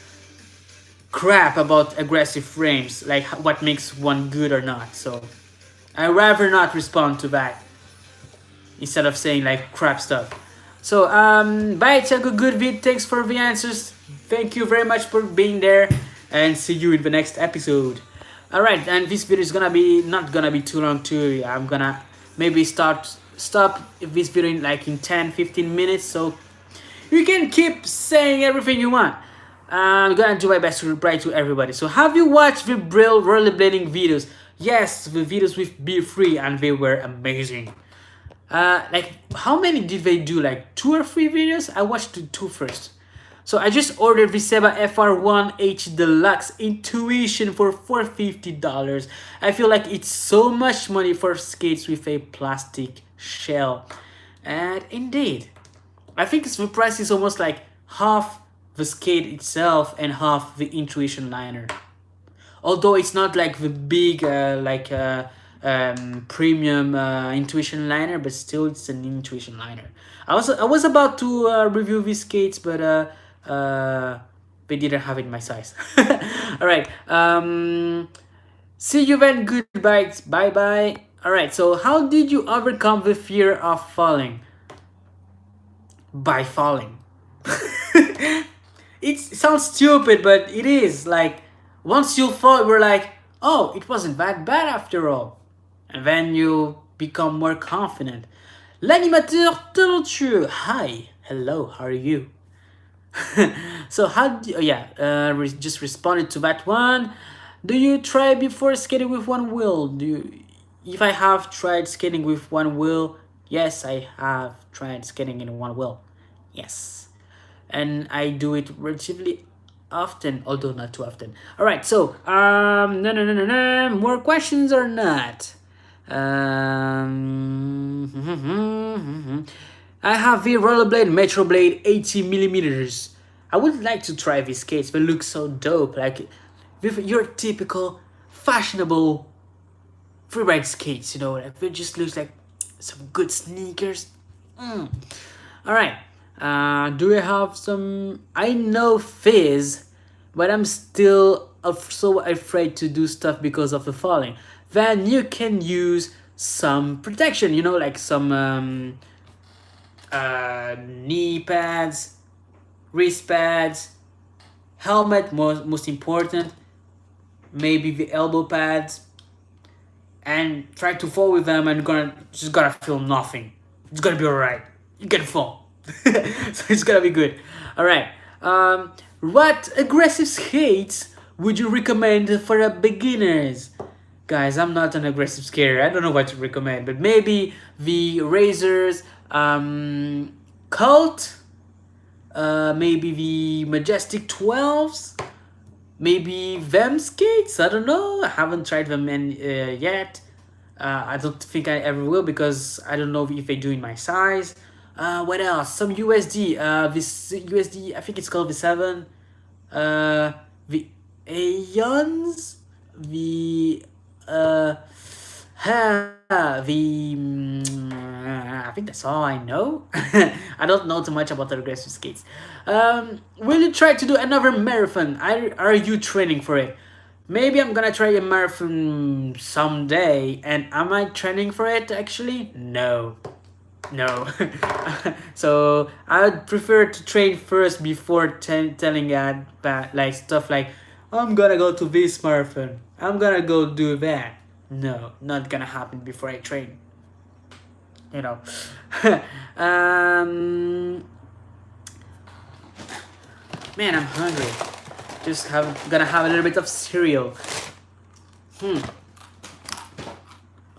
crap about aggressive frames, like what makes one good or not, so I'd rather not respond to that instead of saying like crap stuff. So bye Tiago, good vid, thanks for the answers, thank you very much for being there, and see you in the next episode. Alright, and this video is not gonna be too long too. I'm gonna maybe stop this video in like in 10-15 minutes, so you can keep saying everything you want. I'm gonna do my best to reply to everybody. So have you watched the Brill rollerblading videos? Yes, the videos with B3, and they were amazing. Like how many did they do? Like 2 or 3 videos? I watched the 2 first. So I just ordered the Seba FR1H Deluxe Intuition for $450. I feel like it's so much money for skates with a plastic shell. And indeed, I think the price is almost like half the skate itself and half the intuition liner. Although it's not like the big premium intuition liner, but still it's an intuition liner. I was about to review these skates, but they didn't have it in my size. All right. See you then. Goodbye. Bye bye. All right. So how did you overcome the fear of falling? By falling. It sounds stupid, but it is. Like, once you fall, we're like, oh, it wasn't that bad after all. And then you become more confident. L'animateur talentueux. Hi. Hello. How are you? So how do just responded to that one. Do you try before skating with one wheel? If I have tried skating with one wheel, yes, I have tried skating in one wheel. Yes. And I do it relatively often, although not too often. All right, so no, more questions or not? I have the rollerblade Metro Blade 80 millimeters. I would like to try these skates. They look so dope, like with your typical fashionable freeride skates. You know, like they just looks like some good sneakers. All right. Do I have some? I know Fizz, but I'm still so afraid to do stuff because of the falling. Then you can use some protection. You know, like some knee pads, wrist pads, helmet. Most important, maybe the elbow pads, and try to fall with them. And just gotta feel nothing. It's gonna be alright. You can fall. So it's gonna be good. All right. What aggressive skates would you recommend for a beginners? Guys, I'm not an aggressive skater. I don't know what to recommend, but maybe the Razors, Cult, maybe the Majestic 12s, maybe them skates. I don't know. I haven't tried them yet. I don't think I ever will because I don't know if they do in my size. What else? Some USD. This USD, I think it's called V7. The Aeons. The I think that's all I know. I don't know too much about the aggressive skates. Will you try to do another marathon? Are you training for it? Maybe I'm gonna try a marathon someday. And am I training for it actually? No. So I would prefer to train first before telling that like stuff like I'm gonna go to this marathon, I'm gonna go do that. No, not gonna happen before I train, you know. Man, I'm hungry. Gonna have a little bit of cereal.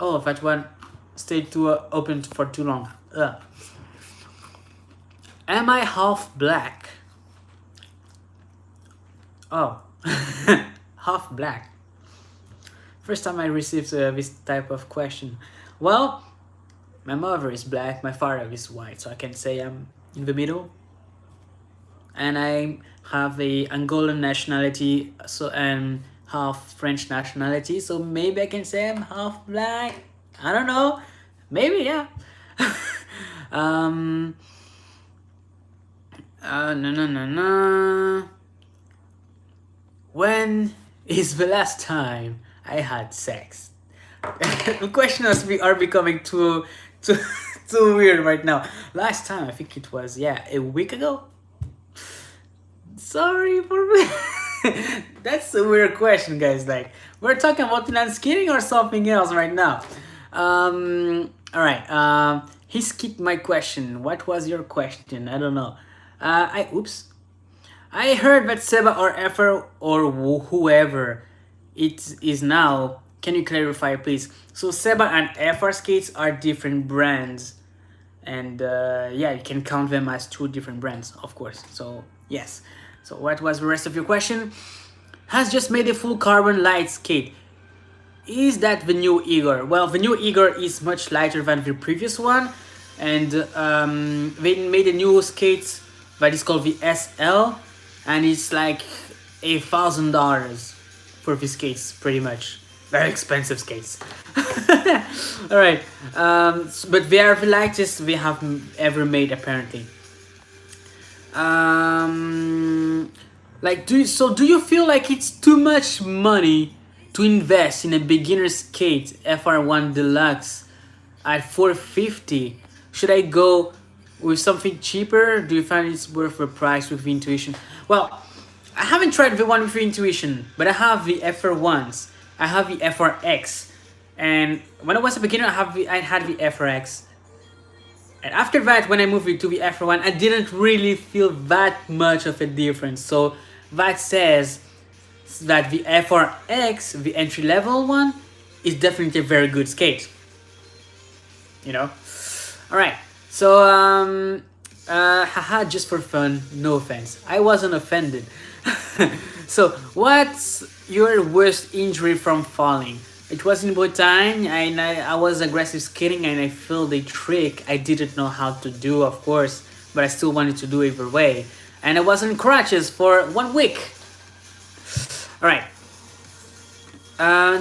Oh, that one stayed too open for too long. Am I half black? Oh, half black. First time I received this type of question. Well, my mother is black, my father is white, so I can say I'm in the middle. And I have a Angolan nationality, and half French nationality, so maybe I can say I'm half black. I don't know. Maybe, yeah. No. When is the last time I had sex? The questions are becoming too weird right now. Last time, I think it was, a week ago. Sorry for me. That's a weird question, guys. Like, we're talking about land skating or something else right now. All right. He skipped my question. What was your question? I don't know. I heard that Seba or Effer or whoever it is now. Can you clarify, please? So Seba and Effer skates are different brands, and you can count them as two different brands, of course. So yes. So what was the rest of your question? Has just made a full carbon light skate. Is that the new Igor? Well, the new Igor is much lighter than the previous one. and they made a new skate that is called the SL, and it's like $1,000 for the skates, pretty much. Very expensive skates. All right, but they are the lightest we have ever made, apparently. Like, do you feel like it's too much money to invest in a beginner skate FR1 Deluxe at 450? Should I go with something cheaper? Do you find it's worth the price with the Intuition? Well, I haven't tried the one with the Intuition, but I have the FR1s. I have the FRX, and when I was a beginner, I had the FRX. And after that, when I moved to the FR1, I didn't really feel that much of a difference. So that says that the FRX, the entry level one, is definitely a very good skate. You know? Alright, so, haha, just for fun, no offense. I wasn't offended. So, what's your worst injury from falling? It was in Bhutan, and I was aggressive skating, and I failed a trick I didn't know how to do, of course, but I still wanted to do it either way. And I was on crutches for 1 week. Alright.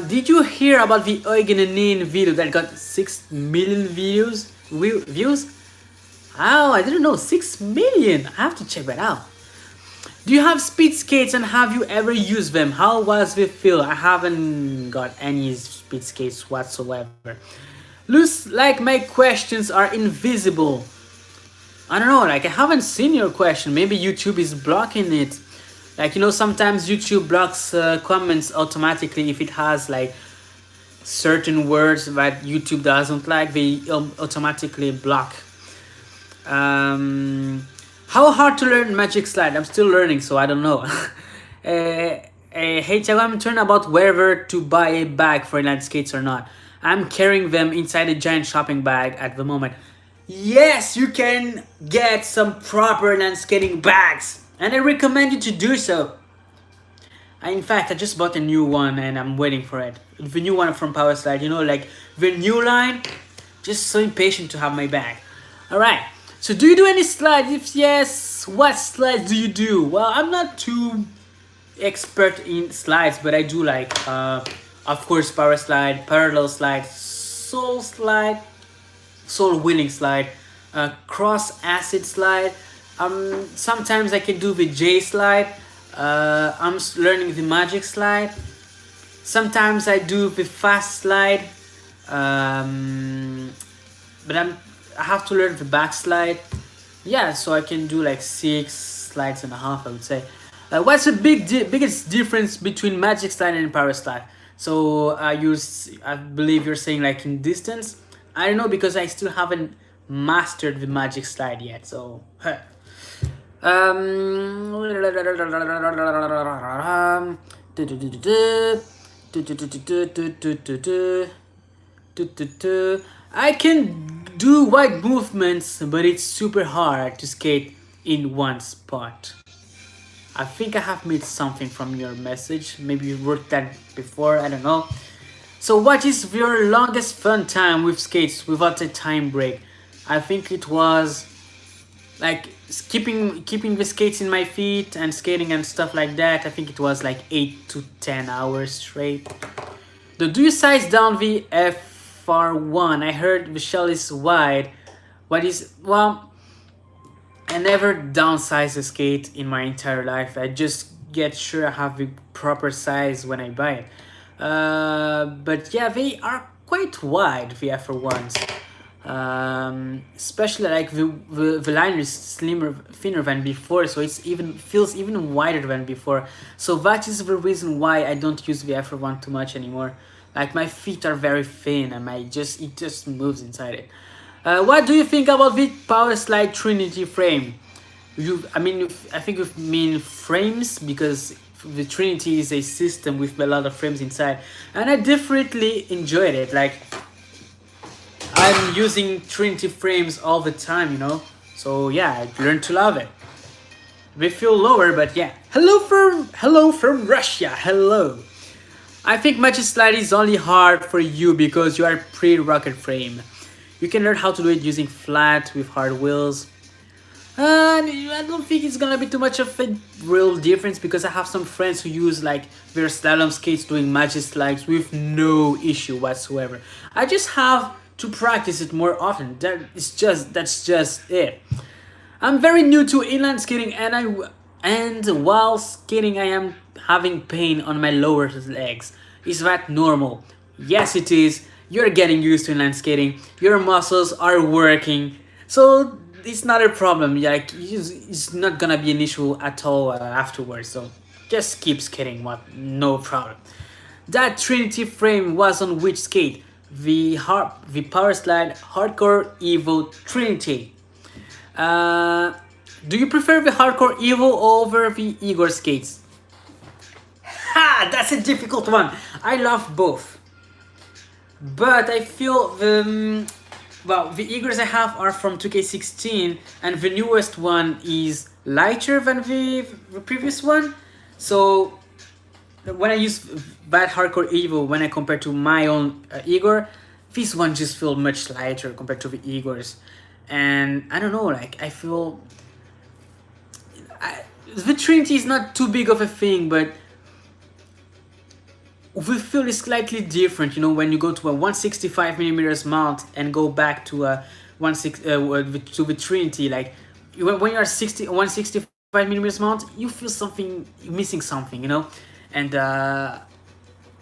Did you hear about the Eugen Nin video that got 6 million views? Oh, I didn't know, 6 million. I have to check that out. Do you have speed skates, and have you ever used them? How was the feel? I haven't got any speed skates whatsoever. Looks like my questions are invisible. I don't know, like I haven't seen your question. Maybe YouTube is blocking it. Like, you know, sometimes YouTube blocks comments automatically if it has like certain words that YouTube doesn't like. They automatically block. How hard to learn Magic Slide? I'm still learning, so I don't know. Hey Tiago, I'm turning about whether to buy a bag for inline skates or not. I'm carrying them inside a giant shopping bag at the moment. Yes, you can get some proper inline skating bags, and I recommend you to do so. In fact, I just bought a new one and I'm waiting for it. The new one from Power Slide, you know, like the new line. Just so impatient to have my bag. Alright. So do you do any slides? If yes, what slides do you do? Well, I'm not too expert in slides, but I do like, of course, power slide, parallel slide, soul wheeling slide, cross acid slide. Sometimes I can do the J slide. I'm learning the magic slide. Sometimes I do the fast slide. But I have to learn the backslide. Yeah, so I can do like 6.5 slides, I would say. What's the biggest difference between magic slide and power slide? So I believe you're saying like in distance. I don't know, because I still haven't mastered the magic slide yet. So I can do wide movements, but it's super hard to skate in one spot. I think I have made something from your message. Maybe you wrote that before, I don't know. So what is your longest fun time with skates without a time break? I think it was like keeping the skates in my feet and skating and stuff like that. I think it was like 8 to 10 hours straight. Do you size down the FR1? I heard the shell is wide. Well, I never downsize a skate in my entire life. I just get sure I have the proper size when I buy it. But yeah, they are quite wide, the FR1s. Especially like the liner is thinner than before, so it feels even wider than before. So that is the reason why I don't use the FR1 too much anymore. Like my feet are very thin, and it just moves inside it. What do you think about the Power Slide Trinity frame? I think you mean frames, because the Trinity is a system with a lot of frames inside, and I definitely enjoyed it. Like, I'm using Trinity frames all the time, you know. So yeah, I learned to love it. They feel lower, but yeah. Hello from Russia. Hello. I think Magic Slide is only hard for you because you are pre-rocket frame. You can learn how to do it using flat with hard wheels. I don't think it's gonna be too much of a real difference because I have some friends who use like their slalom skates doing magic slides with no issue whatsoever. I just have to practice it more often. That's just it. I'm very new to inline skating, and while skating, I am having pain on my lower legs. Is that normal? Yes, it is. You're getting used to inline skating. Your muscles are working, so it's not a problem. Like it's not gonna be an issue at all afterwards. So just keep skating. What? No problem. That Trinity frame was on which skate? The Power Slide Hardcore Evo Trinity. Uh, do you prefer the Hardcore Evo over the Igor skates? Ha! That's a difficult one. I love both, but I feel the Igors I have are from 2K16, and the newest one is lighter than the previous one. So when I use that Hardcore Evo, when I compare to my own Igor, this one just feels much lighter compared to the Igors. And I don't know, like I feel the Trinity is not too big of a thing, but we feel is slightly different. You know, when you go to a 165 millimeters mount and go back to a to the Trinity, like when you're 165 millimeters mount, you feel something missing something, you know, and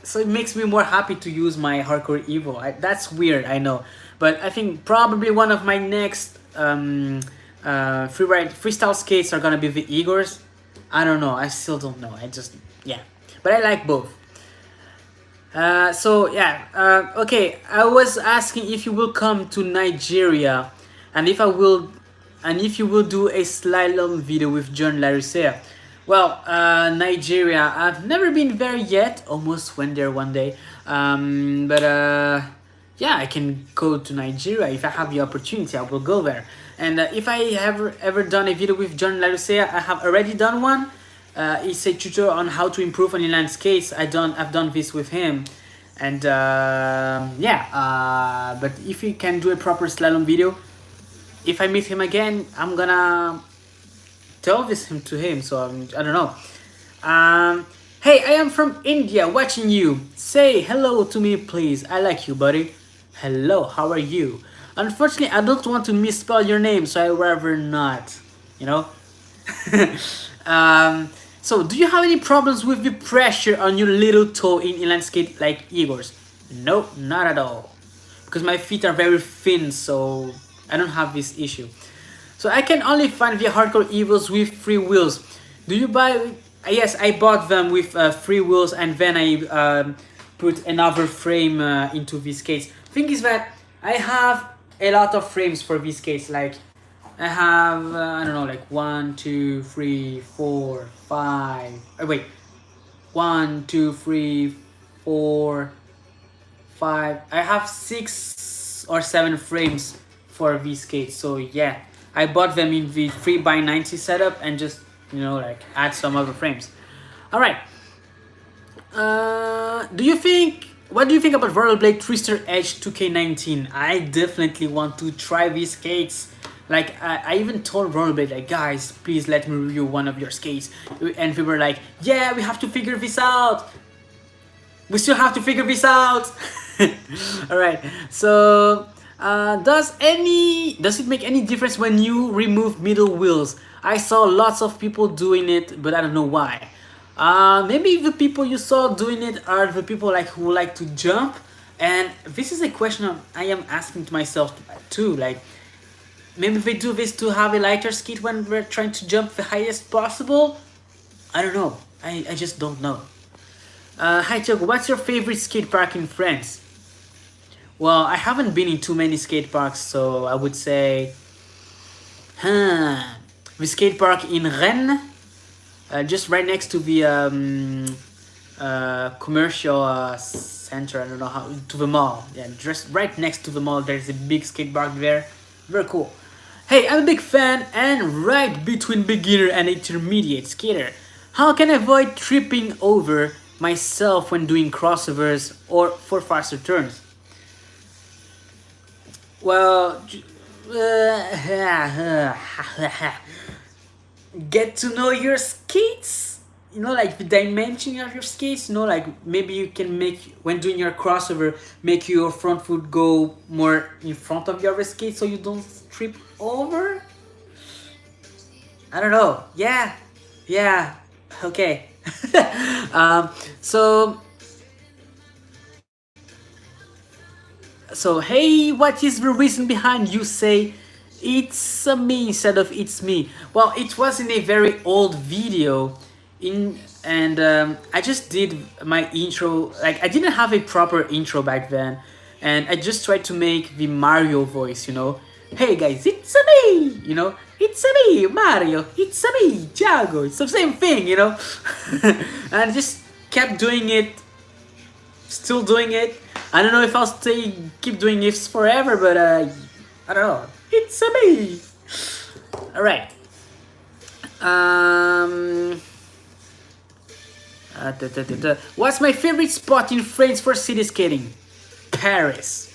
so it makes me more happy to use my Hardcore Evo. That's weird, I know, but I think probably one of my next freestyle skates are gonna be the Igors. I don't know. I still don't know. I just yeah, but I like both. So yeah, okay. I was asking if you will come to Nigeria, and if you will do a slalom video with John Larissea. Well, Nigeria, I've never been there yet. Almost went there one day. But yeah, I can go to Nigeria if I have the opportunity. I will go there. And if I have ever done a video with John Larissea, I have already done one. It's a tutorial on how to improve on inline skates. I've done this with him, and yeah. But if he can do a proper slalom video, if I meet him again, I'm gonna tell this to him. So I don't know. Hey, I am from India, watching you. Say hello to me, please. I like you, buddy. Hello, how are you? Unfortunately, I don't want to misspell your name, so I rather not. You know. So, do you have any problems with the pressure on your little toe in inline skate like Igor's? No, not at all. Because my feet are very thin, so I don't have this issue. So I can only find the Hardcore Evos with 3 wheels. Do you buy? Yes, I bought them with 3 wheels, and then I put another frame into these skates. Thing is that I have a lot of frames for these skates. Like I have I don't know, like 1, 2, 3, 4, 5. Wait, 1, 2, 3, 4, 5. I have 6 or 7 frames for these skates. So yeah, I bought them in the 3x90 setup and just, you know, like add some other frames. All right. What do you think about Rollerblade Twister Edge 2K19? I definitely want to try these skates. Like I even told Rollerblade, like, guys, please let me review one of your skates, and we were like, yeah, we have to figure this out. We still have to figure this out. All right. So does it make any difference when you remove middle wheels? I saw lots of people doing it, but I don't know why. Maybe the people you saw doing it are the people like who like to jump, and this is a question I am asking to myself too. Like, maybe they do this to have a lighter skate when we're trying to jump the highest possible. I don't know. I just don't know. Hi Tiago, what's your favorite skate park in France? Well, I haven't been in too many skate parks, so I would say, the skate park in Rennes, just right next to the commercial center. I don't know how, to the mall. Yeah, just right next to the mall. There's a big skate park there. Very cool. Hey, I'm a big fan and right between beginner and intermediate skater. How can I avoid tripping over myself when doing crossovers or for faster turns? Well, get to know your skates. You know, like the dimension of your skates. You know, like maybe you can make when doing your crossover, make your front foot go more in front of your skate so you don't trip over. I don't know. Yeah, yeah. Okay. um, so hey, what is the reason behind you say it's me instead of it's me? Well, it was in a very old video, and I just did my intro. Like I didn't have a proper intro back then, and I just tried to make the Mario voice. You know, hey guys, it's me. You know, it's me, Mario. It's me, Tiago. It's the same thing. You know, and I just kept doing it, still doing it. I don't know if I'll stay keep doing it forever, but I don't know. It's a me. All right. Um. What's my favorite spot in France for city skating? Paris.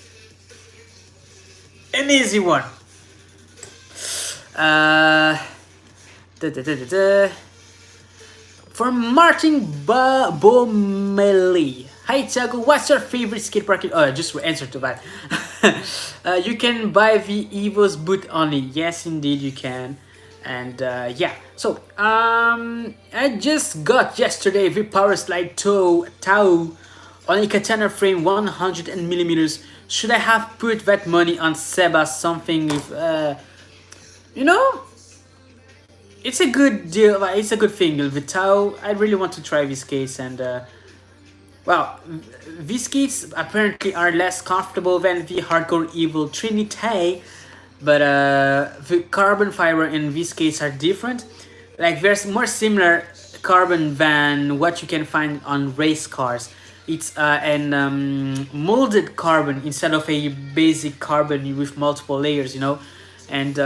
An easy one. Uh. da, da, da, da, da. For Martin Bomeli. Hi Tiago, what's your favorite skate park? Oh, I just answered to that. You can buy the Evo's boot only. Yes, indeed, you can. And yeah, so I just got yesterday the Power Slide Tau on a katana frame 100 millimeters. Should I have put that money on Seba something with you know? It's a good deal. It's a good thing. Vitao, I really want to try these skates, and well, these skates apparently are less comfortable than the Hardcore Evil Trinity, but the carbon fiber in these skates are different. Like there's more similar carbon than what you can find on race cars. It's an molded carbon instead of a basic carbon with multiple layers, you know, and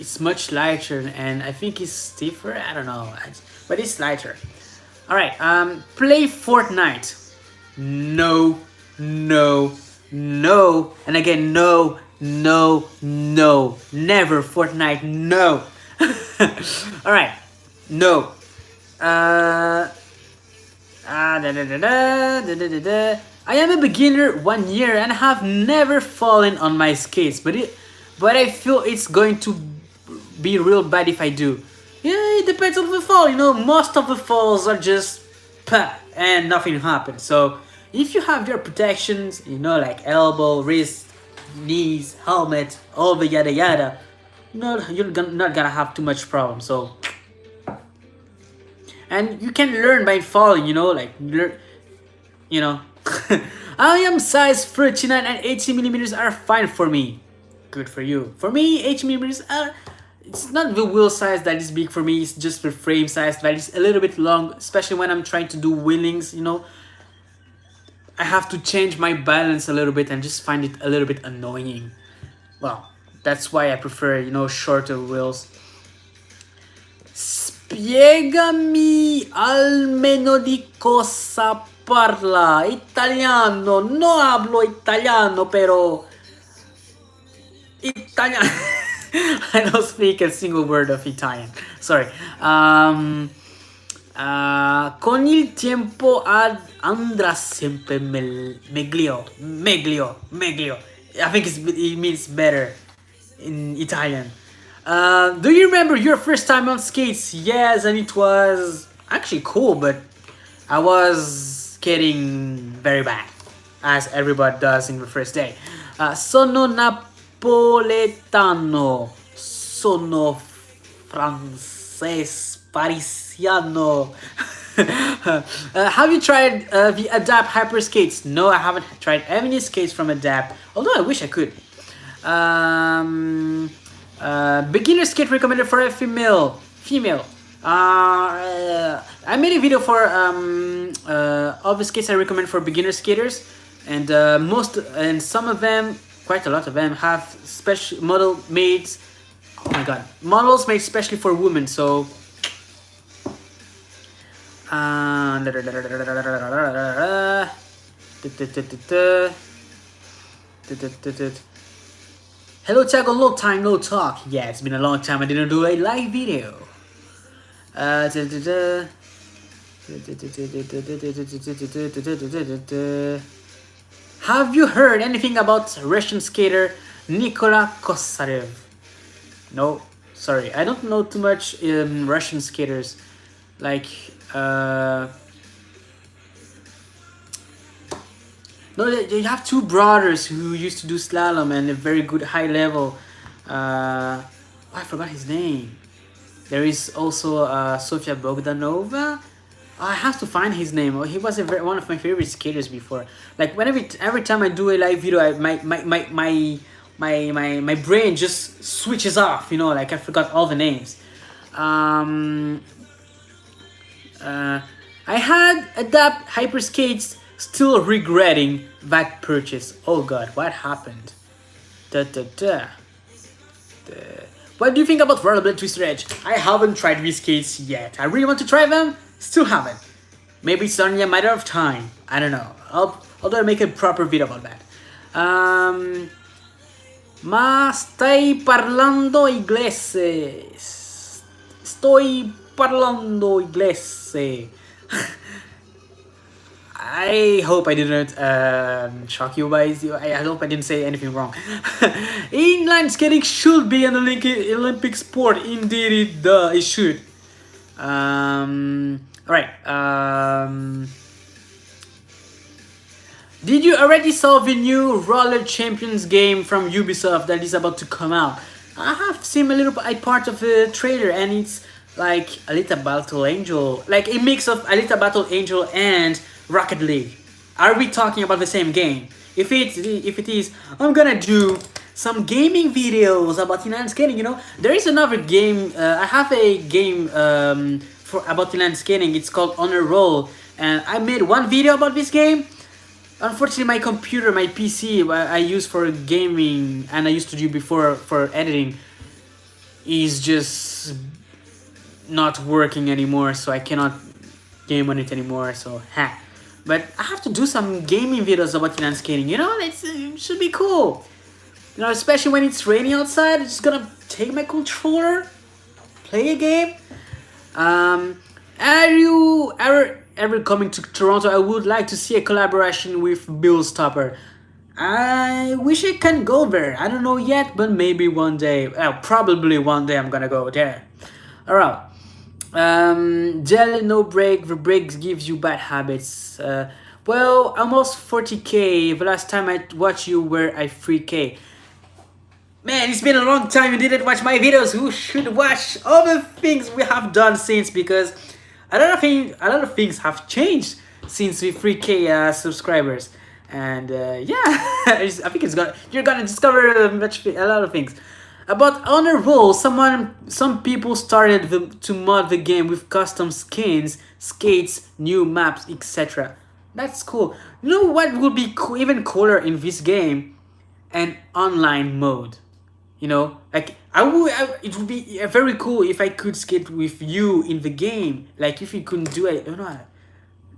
it's much lighter, and I think it's stiffer. I don't know, but it's lighter. All right. Play Fortnite. No, no, no, and again, no, no, no, never Fortnite. No. All right. No. Da, da, da, da, da, da, da. I am a beginner 1 year and have never fallen on my skates, but I feel it's going to be real bad if I do. Yeah, it depends on the fall. You know, most of the falls are just pah, and nothing happens. So if you have your protections, you know, like elbow, wrist, knees, helmet, all the yada yada, you're not gonna have too much problem. So, and you can learn by falling. You know, like you know. I am size 39 and 80 millimeters are fine for me. Good for you. For me, 80 millimeters are. It's not the wheel size that is big for me. It's just the frame size that is a little bit long, especially when I'm trying to do wheelings. You know, I have to change my balance a little bit and just find it a little bit annoying. Well, that's why I prefer, you know, shorter wheels. Spiegami almeno di cosa parla. Italiano. No hablo italiano, pero Italiano. I don't speak a single word of Italian. Sorry. Con il tempo andrà sempre meglio. I think it means better in Italian. Do you remember your first time on skates? Yes, and it was actually cool, but I was skating very bad, as everybody does in the first day. Sono napoletano, sono francese parisiano. Have you tried the Adapt Hyper Skates? No, I haven't tried any skates from Adapt, although I wish I could. Beginner skate recommended for a female. I made a video for all the skates I recommend for beginner skaters, and some of them, quite a lot of them, have special model made. Oh my god, models made especially for women. So. Hello Tiago, long time no talk. Yeah, it's been a long time I didn't do a live video. Have you heard anything about Russian skater Nikola Kosarev? No, sorry, I don't know too much Russian skaters. Like, no, they have two brothers who used to do slalom and a very good high level. Oh, I forgot his name. There is also Sofia Bogdanova. I have to find his name. Oh, he was one of my favorite skaters before. Like every time I do a live video, my brain just switches off. You know, like I forgot all the names. I had Adapt Hyperskates. Still regretting that purchase. Oh god, what happened? What do you think about Rollerblade Twister Edge? I haven't tried these skates yet. I really want to try them. Still haven't. Maybe it's only a matter of time. I don't know. I'll make a proper video about that. Ma stai parlando inglese? Sto parlando inglese. I hope I didn't shock you guys. I hope I didn't say anything wrong. Inline skating should be an Olympic sport. Indeed, it should. Alright. Did you already saw the new Roller Champions game from Ubisoft that is about to come out? I have seen a part of the trailer, and it's like Alita Battle Angel, like a mix of Alita Battle Angel and Rocket League. Are we talking about the same game? If it is, I'm gonna do some gaming videos about inline skating. You know, there is another game. I have a game about inline skating. It's called Honor Roll, and I made one video about this game. Unfortunately, my computer, my PC, I use for gaming and I used to do before for editing, is just not working anymore. So I cannot game on it anymore. So But I have to do some gaming videos about inline skating. You know, it should be cool. You know, especially when it's raining outside. I'm just gonna take my controller, play a game. Are you ever coming to Toronto? I would like to see a collaboration with Bill Stopper. I wish I can go there. I don't know yet, but maybe one day. Probably one day I'm gonna go there. Alright. Jelly no break. The breaks gives you bad habits. Well, almost 40k. The last time I watched you were at 3k. Man, it's been a long time you didn't watch my videos. Who should watch all the things we have done since? Because a lot of things have changed since we 3k subscribers. And yeah, I think you're gonna discover a lot of things. About Honor Roll, some people started to mod the game with custom skins, skates, new maps, etc. That's cool. You know what would be even cooler in this game? An online mode. You know, like it would be very cool if I could skate with you in the game. Like if you couldn't do it, you know,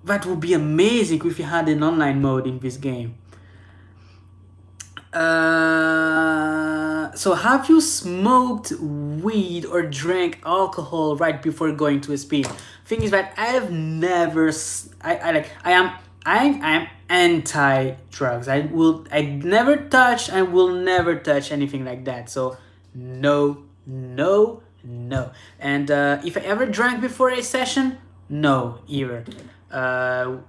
that would be amazing if you had an online mode in this game. So have you smoked weed or drank alcohol right before going to a speed? Thing is that I have never. I am anti-drugs. I never touch and will never touch anything like that. So no. And if I ever drank before a session, no either. But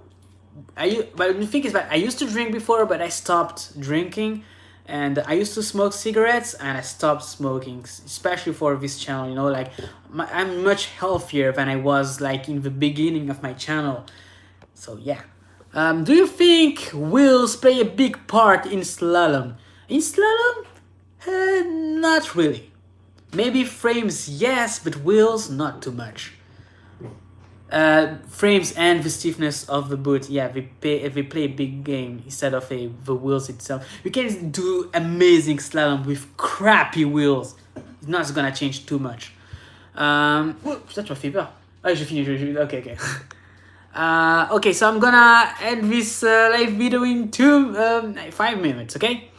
the thing is that I used to drink before, but I stopped drinking. And I used to smoke cigarettes, and I stopped smoking, especially for this channel. You know, like I'm much healthier than I was like in the beginning of my channel. So yeah. Do you think wheels play a big part in slalom? In slalom? Not really. Maybe frames, yes, but wheels, not too much. Frames and the stiffness of the boot, yeah, they play a big game instead of the wheels itself. You can do amazing slalom with crappy wheels. It's not gonna change too much. That's my fever. I should finish. Okay. Okay, so I'm gonna end this live video in 5 minutes. Okay.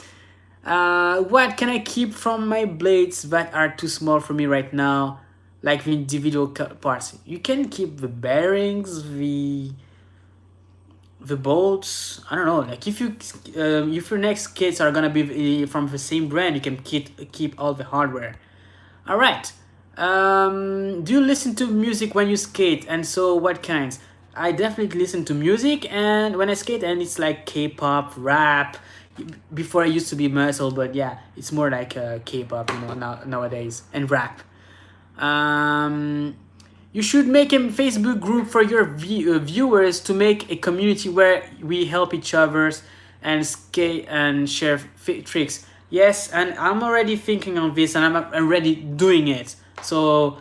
What can I keep from my blades that are too small for me right now? Like the individual parts. You can keep the bearings, the bolts. I don't know. Like if your next kits are gonna be from the same brand, you can keep all the hardware. All right. Do you listen to music when you skate? And so, what kinds? I definitely listen to music, and when I skate, and it's like K-pop, rap. Before I used to be metal, but yeah, it's more like K-pop, nowadays, and rap. Um, you should make a Facebook group for your viewers to make a community where we help each other and skate and share tricks. Yes, and I'm already thinking on this, and I'm already doing it. So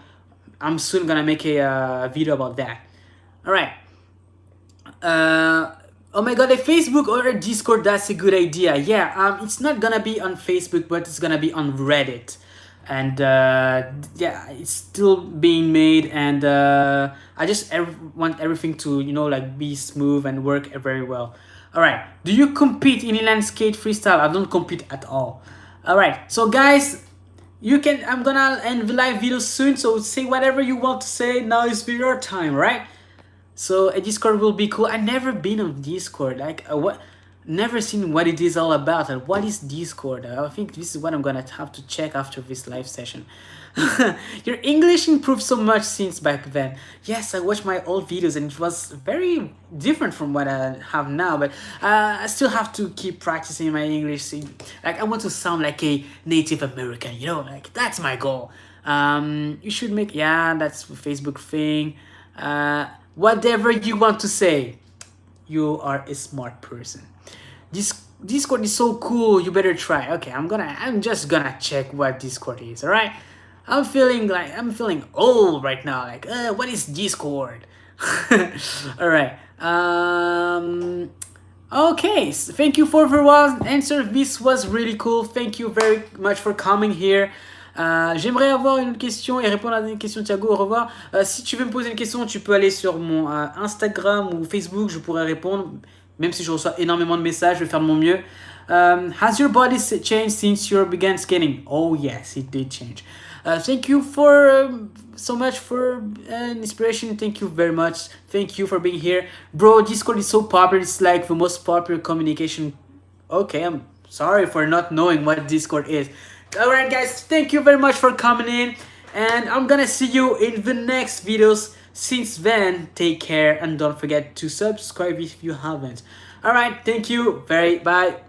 I'm soon gonna make a video about that. All right. Oh my god, a Facebook or a Discord, that's a good idea. Yeah, it's not gonna be on Facebook, but it's gonna be on Reddit. And yeah, it's still being made, and I just want everything to, like, be smooth and work very well. All right, do you compete in inline skate freestyle? I don't compete at all. All right, so guys, I'm gonna end the live video soon, so say whatever you want to say. Now is your time, right? So a Discord will be cool. I never been on Discord. Like never seen what it is all about. And what is Discord? I think this is what I'm gonna have to check after this live session. Your English improved so much since back then. Yes, I watched my old videos and it was very different from what I have now. But I still have to keep practicing my English. Like, I want to sound like a Native American. Like, that's my goal. You should make, yeah, that's the Facebook thing. Whatever you want to say, you are a smart person. Discord is so cool. You better try. Okay, I'm just gonna check what Discord is. All right. I'm feeling old right now. Like, what is Discord? All right. Okay. Thank you for the answer. This was really cool. Thank you very much for coming here. J'aimerais avoir une autre question et répondre à une question de Tiago. Au revoir. Si tu veux me poser une question, tu peux aller sur mon Instagram ou Facebook, je pourrais répondre. Même si je reçois énormément de messages, je vais faire de mon mieux. Has your body changed since you began skating? Oh yes, it did change. Thank you for so much for inspiration. Thank you very much. Thank you for being here. Bro, Discord is so popular. It's like the most popular communication. Okay, I'm sorry for not knowing what Discord is. Alright guys, thank you very much for coming in, and I'm gonna see you in the next videos. Since then, take care and don't forget to subscribe if you haven't. Alright, thank you, bye.